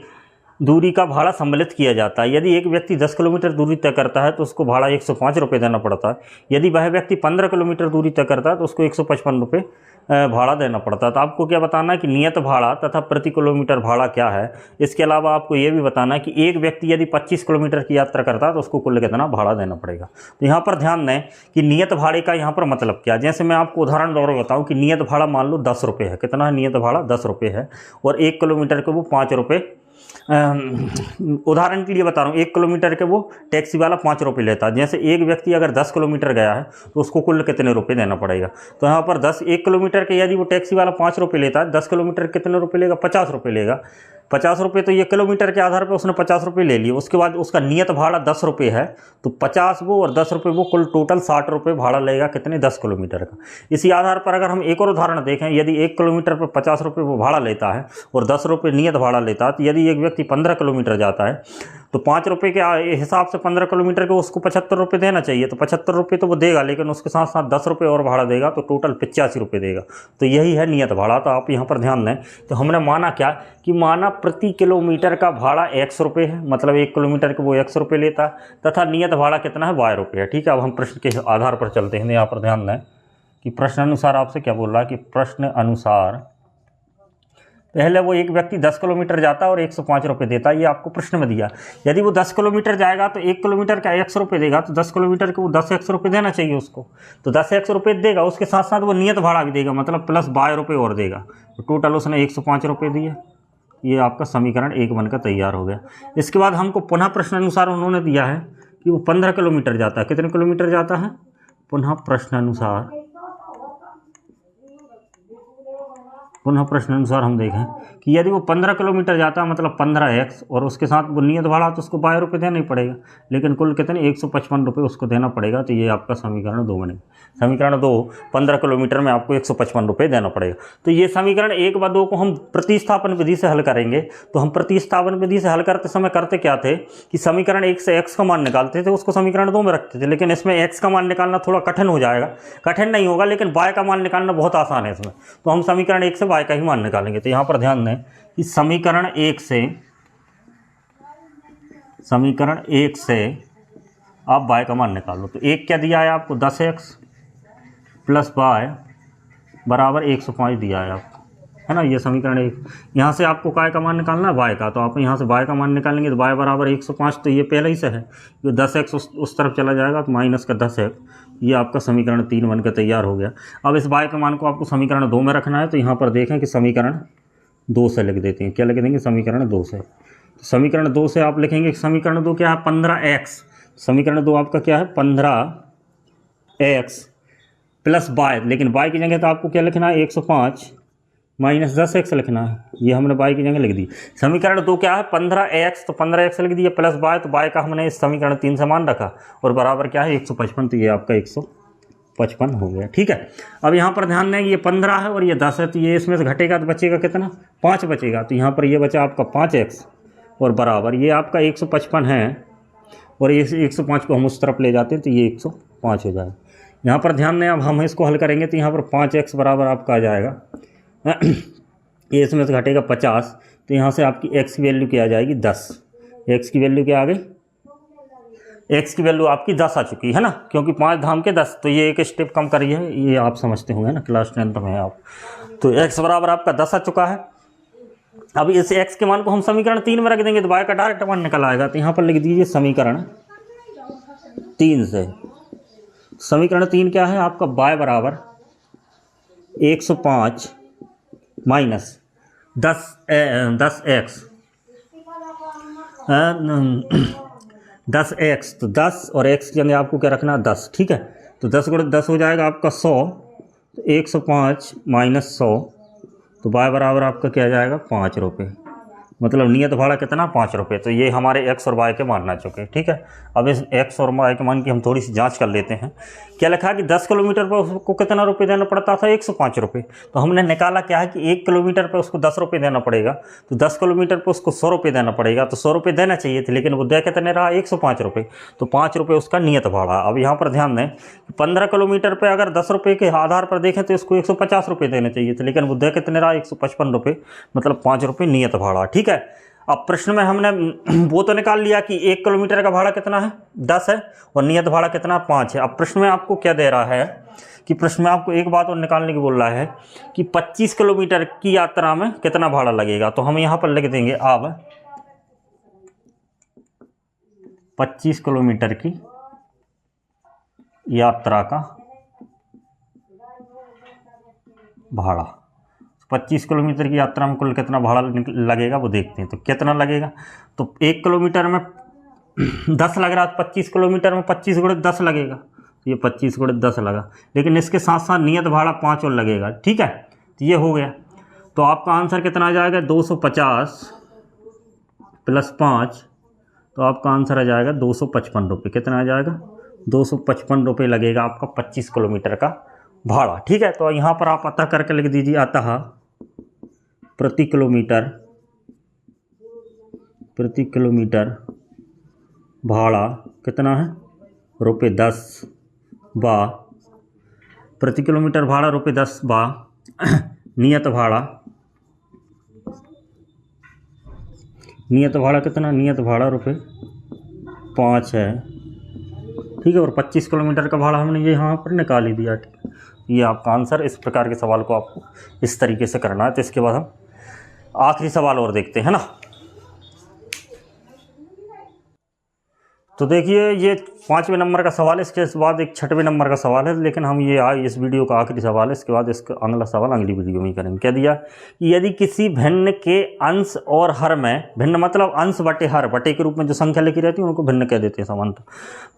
दूरी का भाड़ा सम्मिलित किया जाता है। यदि एक व्यक्ति 10 किलोमीटर दूरी तय करता है तो उसको भाड़ा 105 रुपये देना पड़ता है। यदि वह व्यक्ति 15 किलोमीटर दूरी तय करता है तो उसको 155 रुपये भाड़ा देना पड़ता है। तो आपको क्या बताना है कि नियत भाड़ा तथा प्रति किलोमीटर भाड़ा क्या है। इसके अलावा आपको ये भी बताना है कि एक व्यक्ति यदि 25 किलोमीटर की यात्रा करता है तो उसको कुल कितना भाड़ा देना पड़ेगा। तो यहाँ पर ध्यान दें कि नियत भाड़े का यहाँ पर मतलब क्या है। जैसे मैं आपको उदाहरण द्वारा बताऊँ कि नियत भाड़ा मान लो 10 रुपये है। कितना है नियत भाड़ा? 10 रुपये है और 1 किलोमीटर के वो 5 रुपये, उदाहरण के लिए बता रहा हूँ, 1 किलोमीटर के वो टैक्सी वाला 5 रुपये लेता है। जैसे एक व्यक्ति अगर 10 किलोमीटर गया है तो उसको कुल कितने रुपए देना पड़ेगा। तो यहाँ पर 1 किलोमीटर के यदि वो टैक्सी वाला 5 रुपये लेता है, 10 किलोमीटर कितने रुपये लेगा? 50 रुपये लेगा। 50 रुपये, तो ये किलोमीटर के आधार पर उसने 50 रुपये ले लिए। उसके बाद उसका नियत भाड़ा 10 रुपये है, तो 50 वो और 10 रुपये वो, कुल टोटल 60 रुपये भाड़ा लेगा। कितने? 10 किलोमीटर का। इसी आधार पर अगर हम एक और उदाहरण देखें, यदि 1 किलोमीटर पर 50 रुपये वो भाड़ा लेता है और 10 रुपये नियत भाड़ा लेता है, तो यदि एक व्यक्ति 15 किलोमीटर जाता है तो 5 रुपये के हिसाब से 15 किलोमीटर के उसको 75 रुपये देना चाहिए। तो 75 रुपये तो वो देगा, लेकिन उसके साथ साथ 10 रुपये और भाड़ा देगा, तो टोटल 85 रुपये देगा। तो यही है नियत भाड़ा। तो आप यहाँ पर ध्यान दें। तो हमने माना क्या कि माना प्रति किलोमीटर का भाड़ा 100 रुपये है, मतलब 1 किलोमीटर के वो 100 रुपये लेता है, तथा नियत भाड़ा कितना है? 12 रुपये है। ठीक है, अब हम प्रश्न के आधार पर चलते हैं। यहाँ पर ध्यान दें कि प्रश्न अनुसार आपसे क्या बोल रहा है कि प्रश्न अनुसार पहले वो एक व्यक्ति 10 किलोमीटर जाता है और 105 रुपये देता है। ये आपको प्रश्न में दिया। यदि वो 10 किलोमीटर जाएगा तो 1 किलोमीटर का 100 रुपये देगा, तो 10 किलोमीटर के वो 10 100 रुपये देना चाहिए उसको। तो 10 100 रुपये देगा, उसके साथ साथ वो नियत भाड़ा भी देगा, मतलब प्लस 12 रुपये और देगा। तो टोटल उसने 105 रुपये दिए। ये आपका समीकरण 1 बनकर तैयार हो गया। इसके बाद हमको पुनः प्रश्न अनुसार उन्होंने दिया है कि वो 15 किलोमीटर जाता है। कितने किलोमीटर जाता है? पुनः प्रश्न अनुसार हम देखें कि यदि वो 15 किलोमीटर जाता है, मतलब 15x, और उसके साथ वो नियत भाड़ा तो उसको 12 रुपये देना ही पड़ेगा, लेकिन कुल कितने? 155 रुपये उसको देना पड़ेगा। तो ये आपका समीकरण 2 बनेगा। समीकरण 2, 15 किलोमीटर में आपको 155 रुपये देना पड़ेगा। तो ये समीकरण 1 व 2 को हम प्रतिस्थापन विधि से हल करेंगे। तो हम प्रतिस्थापन विधि से हल करते समय करते क्या थे कि समीकरण 1 से x का मान निकालते थे, उसको समीकरण 2 में रखते थे। लेकिन इसमें x का मान निकालना थोड़ा कठिन हो जाएगा। कठिन नहीं होगा, लेकिन y का मान निकालना बहुत आसान है इसमें। तो हम समीकरण 1 से y का ही मान निकालेंगे। तो यहाँ पर ध्यान दें कि समीकरण 1 से आप y का मान निकालो। तो 1 क्या दिया है आपको? 10x प्लस y बराबर 105 दिया है आपको, है ना। ये समीकरण 1। यहाँ से आपको काय का मान निकालना है? y का। तो आप यहाँ से y का मान निकालेंगे तो y बराबर 105। तो ये पहले ही से है, ये 10x उस तरफ चला जाएगा तो माइनस का 10x। ये आपका समीकरण 3 बनकर तैयार हो गया। अब इस y का मान को आपको समीकरण 2 में रखना है। तो यहाँ पर देखें कि समीकरण 2 से लिख देते हैं। क्या लिख देंगे? समीकरण 2 से। तो समीकरण 2 से आप लिखेंगे कि समीकरण 2 क्या है? 15x। समीकरण 2 आपका क्या है? 15x प्लस y, लेकिन y की जगह तो आपको क्या लिखना है? 105 माइनस 10x लिखना है। ये हमने y की जगह लिख दी। समीकरण 2 क्या है? 15x, तो 15x लिख दिया, प्लस y, तो y का हमने इस समीकरण 3 से मान रखा, और बराबर क्या है? 155। तो ये आपका 155 हो गया। ठीक है। अब यहाँ पर ध्यान दें, ये 15 है और ये 10 है, तो ये इसमें से घटेगा तो बचेगा कितना? 5 बचेगा। तो यहाँ पर ये बचा आपका 5x और बराबर ये आपका 155 है, और ये 105 को हम उस तरफ ले जाते हैं तो ये 105 हो जाएगा। यहाँ पर ध्यान दें, अब हम इसको हल करेंगे तो यहाँ पर 5x बराबर आपका आ जाएगा, ये इसमें से घटेगा 50। तो यहाँ से आपकी x की वैल्यू क्या आ जाएगी? 10। x की वैल्यू क्या आ गई? x की वैल्यू आपकी 10 आ चुकी है ना, क्योंकि 5 धाम के 10। तो ये एक स्टेप कम करिए, ये आप समझते होंगे ना, क्लास 10th में आप। तो x बराबर आपका 10 आ चुका है। अब इस x के मान को हम समीकरण 3 में रख देंगे तो y का डायरेक्ट मान निकल आएगा। तो यहाँ पर लिख दीजिए समीकरण 3 से। समीकरण 3 क्या है आपका? y बराबर 105 माइनस 10x, 10x, तो 10 और x की जगह आपको क्या रखना? 10। ठीक है। तो 10 गुणे 10 हो जाएगा आपका 100। तो 105 माइनस 100, तो y बराबर आपका क्या आ जाएगा? 5 रुपये। मतलब नियत भाड़ा कितना? 5 रुपये। तो ये हमारे x और y के मान आ चुके हैं। ठीक है। अब इस x और y के मान की हम थोड़ी सी जांच कर लेते हैं। क्या लिखा है कि 10 किलोमीटर पर उसको कितना रुपये देना पड़ता था? 105 रुपये। तो हमने निकाला क्या है कि 1 किलोमीटर पर उसको 10 रुपये देना पड़ेगा, तो 10 किलोमीटर पर उसको 100 रुपये देना पड़ेगा। तो 100 रुपये देना चाहिए थे, लेकिन वो दे कितने रहा? 105 रुपये। तो 5 रुपये उसका नियत भाड़ा। अब यहाँ पर ध्यान दें, 15 किलोमीटर पर अगर 10 रुपये के आधार पर देखें तो इसको 150 रुपये देने चाहिए थे, लेकिन वो दे कितने रहा? 155 रुपये, मतलब 5 रुपये नियत भाड़ा। ठीक है। अब प्रश्न में हमने वो तो निकाल लिया कि 1 किलोमीटर का भाड़ा कितना है 10 है और नियत भाड़ा कितना 5 है। अब प्रश्न में आपको क्या दे रहा है कि प्रश्न में आपको एक बात और निकालने की बोल रहा है कि 25 किलोमीटर की यात्रा में कितना भाड़ा लगेगा। तो हम यहाँ पर लिख देंगे अब 25 किलोमीटर की यात्रा का भाड़ा। 25 किलोमीटर की यात्रा में कुल कितना भाड़ा लगेगा वो देखते हैं। तो कितना लगेगा, तो 1 किलोमीटर में 10 लग रहा है, 25 किलोमीटर में 25 गुणे 10 लगेगा, तो ये 25 गुणे 10 लगा, लेकिन इसके साथ साथ नियत भाड़ा 5 और लगेगा। ठीक है, तो ये हो गया। तो आपका आंसर कितना आ जाएगा 250 प्लस 5, तो आपका आंसर आ जाएगा 255 रुपये। कितना आ जाएगा 255 रुपये लगेगा आपका 25 किलोमीटर का भाड़ा। ठीक है, तो यहाँ पर आप अतः करके लिख दीजिए, अतः प्रति किलोमीटर भाड़ा कितना है ₹10 बा, प्रति किलोमीटर भाड़ा ₹10 बा नियत भाड़ा कितना, नियत भाड़ा ₹5 है। ठीक है, और 25 किलोमीटर का भाड़ा हमने ये यहाँ पर निकाल ही दिया। ठीक है, ये आपका आंसर। इस प्रकार के सवाल को आपको इस तरीके से करना है। तो इसके बाद हम आखिरी सवाल और देखते हैं ना। तो देखिए ये 5वें नंबर का सवाल है, इसके बाद एक 6वें नंबर का सवाल है, लेकिन हम ये इस वीडियो का आखिरी सवाल है। इसके बाद इसका अगला सवाल अगली वीडियो में करेंगे। क्या दिया कि यदि किसी भिन्न के अंश और हर में, भिन्न मतलब अंश बटे हर, बटे के रूप में जो संख्या लिखी रहती है उनको भिन्न कह देते हैं समानता।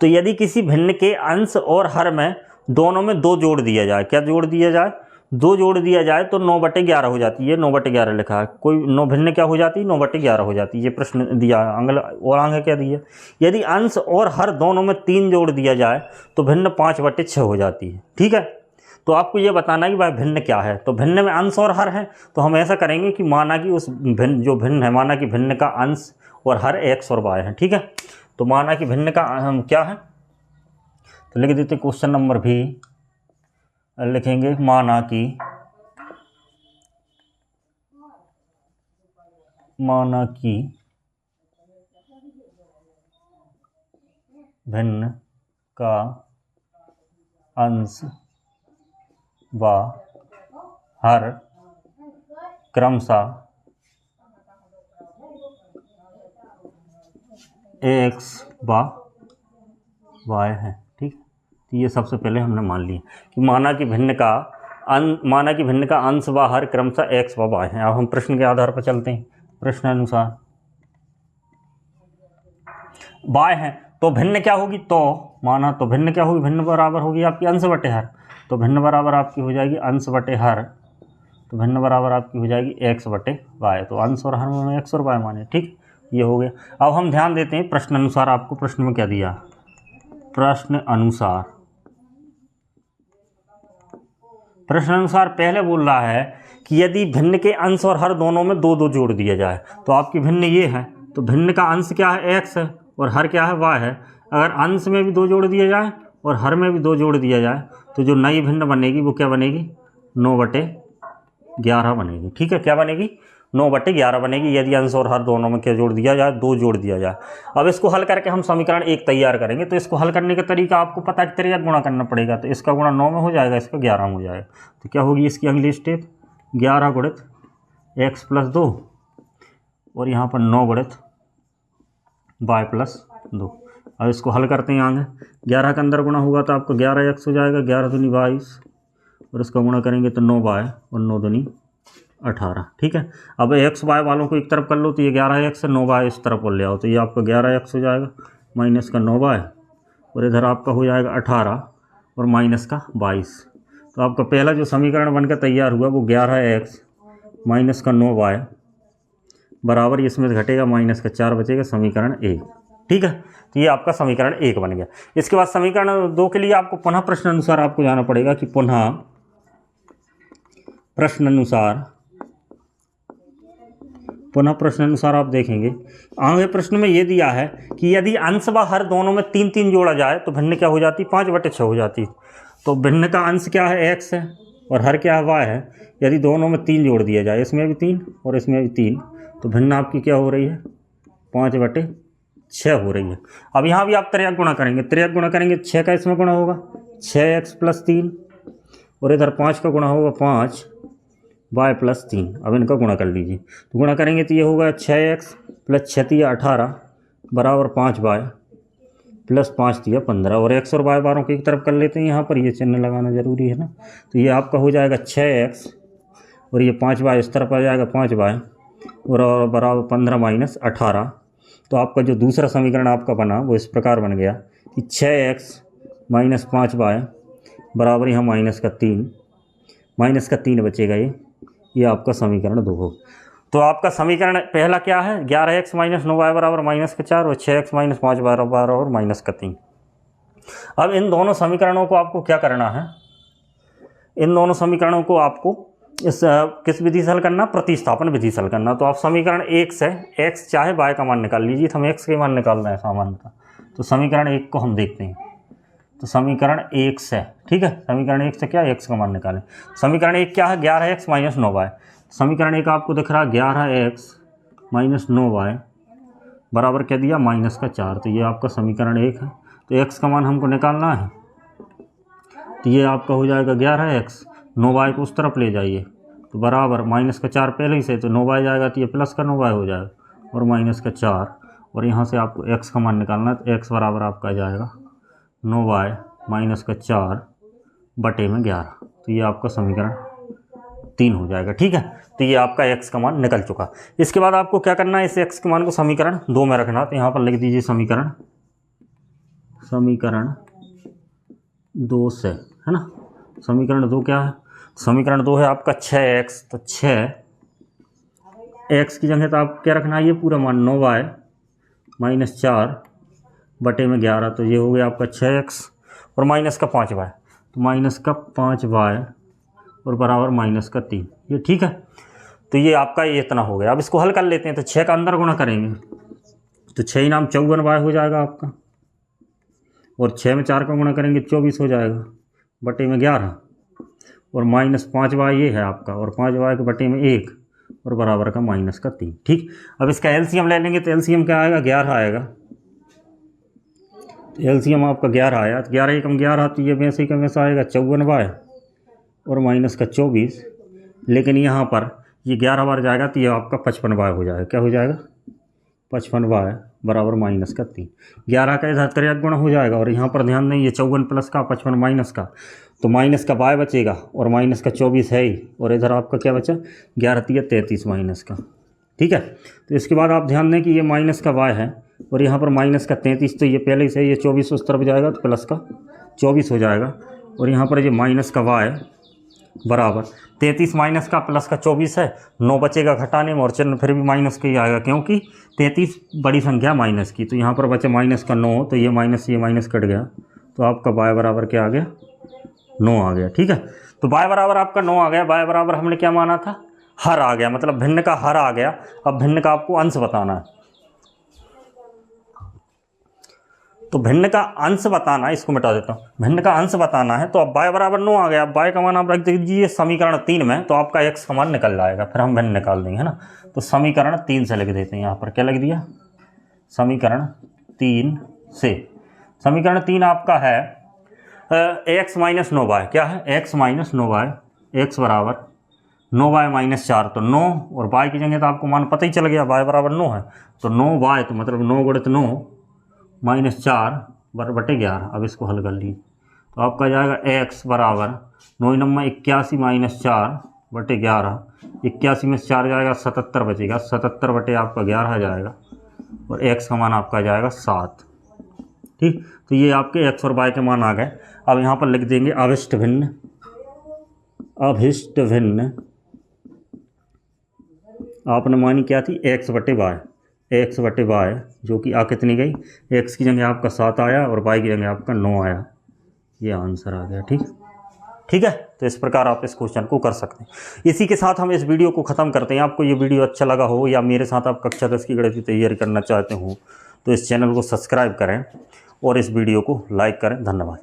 तो यदि किसी भिन्न के अंश और हर में दोनों में 2 जोड़ दिया जाए, क्या जोड़ दिया जाए 2 जोड़ दिया जाए, तो 9/11 हो जाती है। 9/11 लिखा है, कोई 9 भिन्न क्या हो जाती है 9/11 हो जाती है। ये प्रश्न दिया है। अगला और आगे क्या दिया, यदि अंश और हर दोनों में 3 जोड़ दिया जाए तो भिन्न 5/6 हो जाती है। ठीक है, तो आपको ये बताना है कि भाई भिन्न क्या है। तो भिन्न में अंश और हर है, तो हम ऐसा करेंगे कि माना कि उस भिन्न जो भिन्न है, माना कि भिन्न का अंश और हर x और y है। ठीक है, तो माना कि भिन्न का हम क्या है, तो लिख देते क्वेश्चन नंबर भी लिखेंगे, माना कि भिन्न का अंश व हर क्रमशः x व y है। ठीक, तो ये सबसे पहले हमने मान लिया कि माना कि भिन्न का अंश व हर क्रमशः x व y है। अब हम प्रश्न के आधार पर चलते हैं। प्रश्न अनुसार y है, तो भिन्न क्या होगी, तो माना तो भिन्न क्या होगी, भिन्न बराबर होगी आपकी अंश बटे हर। तो भिन्न बराबर आपकी हो जाएगी अंश बटे हर, तो भिन्न बराबर आपकी हो जाएगी x बटे y। तो अंश और हर में x और y माने। ठीक, ये हो गया। अब हम ध्यान देते हैं प्रश्न अनुसार। आपको प्रश्न में क्या दिया, प्रश्न अनुसार पहले बोल रहा है कि यदि भिन्न के अंश और हर दोनों में 2 जोड़ दिया जाए, तो आपकी भिन्न ये है, तो भिन्न का अंश क्या है x है और हर क्या है y है। अगर अंश में भी 2 जोड़ दिया जाए और हर में भी 2 जोड़ दिया जाए, तो जो नई भिन्न बनेगी वो क्या बनेगी 9/11 बनेगी। ठीक है, क्या बनेगी 9/11 बनेगी, यदि अंश और हर दोनों में क्या जोड़ दिया जाए 2 जोड़ दिया जाए। अब इसको हल करके हम समीकरण 1 तैयार करेंगे। तो इसको हल करने का तरीका आपको पता है, तरीका गुणा करना पड़ेगा। तो इसका गुणा 9 में हो जाएगा, इसका 11 में हो जाएगा। तो क्या होगी इसकी अगली स्टेप, 11 गुणित x + 2 और यहाँ पर 9 गुणित y + 2। अब इसको हल करते हैं आगे। 11 के अंदर गुणा होगा तो आपको 11x हो जाएगा, 11 दूनी 22 और इसका गुणा करेंगे तो 9y और 9 दूनी 18। ठीक है, अब x y वालों को एक तरफ कर लो, तो ये 11x है, 9y इस तरफ बोल ले आओ, तो ये आपका 11x हो जाएगा माइनस का 9y और इधर आपका हो जाएगा 18 और माइनस का 22। तो आपका पहला जो समीकरण बनकर तैयार हुआ वो 11x माइनस का 9y बराबर, इसमें घटेगा माइनस का 4 बचेगा, समीकरण 1। ठीक है, तो ये आपका समीकरण 1 बन गया। इसके बाद समीकरण 2 के लिए आपको पुनः प्रश्न अनुसार आपको जाना पड़ेगा कि पुनः प्रश्न अनुसार आप देखेंगे आगे प्रश्न में ये दिया है कि यदि अंश व हर दोनों में 3 जोड़ा जाए तो भिन्न क्या हो जाती, 5/6 हो जाती। तो भिन्न का अंश क्या है x है और हर क्या है y है। यदि दोनों में 3 जोड़ दिया जाए, इसमें भी 3 और इसमें भी 3, तो भिन्न आपकी क्या हो रही है 5/6 हो रही है। अब यहाँ भी आप त्रियक गुणा करेंगे, त्रियक गुणा करेंगे 6 का इसमें गुणा होगा 6x + 3 और इधर 5 का गुणा होगा 5y + 3। अब इनका गुणा कर लीजिए, तो गुणा करेंगे तो ये होगा 6x + 6 × 18 बराबर 5y + 5 × 15 और x और y बारों की एक तरफ कर लेते हैं, यहाँ पर ये चिन्ह लगाना ज़रूरी है ना। तो ये आपका हो जाएगा 6x और ये 5y इस तरफ आ जाएगा 5y और बराबर 15 - 18। तो आपका जो दूसरा समीकरण आपका बना वो इस प्रकार बन गया कि 6x - 5y बराबर यहाँ -3 बचेगा। ये आपका समीकरण 2 हो। तो आपका समीकरण पहला क्या है 11x - 9y बराबर -4 और 6x - 5y बराबर -3। अब इन दोनों समीकरणों को आपको क्या करना है, इन दोनों समीकरणों को आपको किस विधि से हल करना, प्रतिस्थापन विधि से हल करना। तो आप समीकरण 1 से x चाहे y का मान निकाल लीजिए, तो हम x के मान निकाल रहे हैं सामान्यतः। तो समीकरण 1 को हम देखते हैं, तो समीकरण 1 से, ठीक है, समीकरण 1 से क्या x का मान निकालें। समीकरण 1 क्या है 11x - 9y। समीकरण 1 आपको दिख रहा है 11x - 9y बराबर क्या दिया -4। तो ये आपका समीकरण 1 है। तो x का मान हमको निकालना है, तो ये आपका हो जाएगा 11x, 9y को उस तरफ ले जाइए तो बराबर -4 पहले ही से, तो 9y जाएगा तो ये +9y हो जाएगा और -4 और यहाँ से आपको x का मान निकालना है। तो x बराबर आपका जाएगा 9y - 4 बटे में 11। तो ये आपका समीकरण 3 हो जाएगा, ठीक है। तो ये आपका x का मान निकल चुका। इसके बाद आपको क्या करना है, इस x के मान को समीकरण 2 में रखना। तो यहाँ पर लिख दीजिए समीकरण 2 से, है ना। समीकरण 2 क्या है, समीकरण 2 है आपका 6x। तो 6x की जगह तो आप क्या रखना है, ये पूरा मान 9y - 4 बटे में 11। तो ये हो गया आपका 6x और -5y, तो -5y और बराबर -3। ये ठीक है। तो ये आपका ये इतना हो गया। अब इसको हल कर लेते हैं। तो 6 का अंदर गुणा करेंगे तो 6 × 54y हो जाएगा आपका, और 6 में 4 का गुणा करेंगे 24 हो जाएगा बटे में 11 और -5y ये है आपका, और 5y के बटे में 1 और बराबर का -3। ठीक। अब इसका एलसीएम ले लेंगे, तो एलसीएम क्या आएगा 11 आएगा। तो एलसीएम आपका 11 आया, तो 11 × 11 तो ये वैसे ही का वैसा आएगा 54y और -24। लेकिन यहाँ पर ये 11 बार जाएगा तो ये आपका 55y हो जाएगा। क्या हो जाएगा 55y बराबर -3। 11 का इधर त्रियक गुणा हो जाएगा और यहाँ पर ध्यान दें ये 54 प्लस का 55 माइनस का, तो माइनस का y बचेगा और माइनस का 24 है ही, और इधर आपका क्या बचा 11 × 33 माइनस का। ठीक है। तो इसके बाद आप ध्यान दें कि ये माइनस का y है और यहाँ पर माइनस का 33, तो ये पहले ही से ये 24 उस तरफ जाएगा तो प्लस का 24 हो जाएगा, और यहाँ पर ये माइनस का y बराबर 33 माइनस का प्लस का 24 है, 9 बचेगा घटाने में और चिन्ह फिर भी माइनस का ही आएगा क्योंकि 33 बड़ी संख्या माइनस की। तो यहाँ पर बचे माइनस का 9, तो ये माइनस कट गया, तो आपका y बराबर क्या आ गया 9 आ गया। ठीक है। तो y बराबर आपका 9 आ गया। y बराबर हमने क्या माना था हर आ गया, मतलब भिन्न का हर आ गया। अब भिन्न का आपको अंश बताना है, तो भिन्न का अंश बताना है, इसको मिटा देता हूँ। भिन्न का अंश बताना है, तो अब y बराबर 9 आ गया। अब y का मान आप रख दीजिए समीकरण 3 में, तो आपका x का मान निकल जाएगा, फिर हम भिन्न निकाल देंगे, है ना। तो समीकरण 3 से लिख देते हैं। यहाँ पर क्या लिख दिया समीकरण 3 से। समीकरण 3 आपका है x - 9y। क्या है x - 9y, x बराबर 9y - 4, तो 9 और y की जगह तो आपको मान पता ही चल गया, y बराबर 9 है, तो 9y तो मतलब 9 × 9 -4 बटे 11। अब इसको हल कर लीजिए, तो आपका जाएगा x बराबर 9 × 9 81 - 4 बटे 11। 81 में 4 जाएगा 77 बचेगा, 77 बटे आपका 11 जाएगा, और x का मान आपका जाएगा 7। ठीक। तो ये आपके x और y के मान आ गए। अब यहाँ पर लिख देंगे अभिष्ट भिन्न। अभिष्ट भिन्न आपने मानी क्या थी x बटे y, जो कि आ कितनी गई, x की जगह आपका 7 आया और y की जगह आपका 9 आया। ये आंसर आ गया। ठीक है। तो इस प्रकार आप इस क्वेश्चन को कर सकते हैं। इसी के साथ हम इस वीडियो को ख़त्म करते हैं। आपको ये वीडियो अच्छा लगा हो या मेरे साथ आप कक्षा 10 की गणित की तैयारी करना चाहते हो तो इस चैनल को सब्सक्राइब करें और इस वीडियो को लाइक करें। धन्यवाद।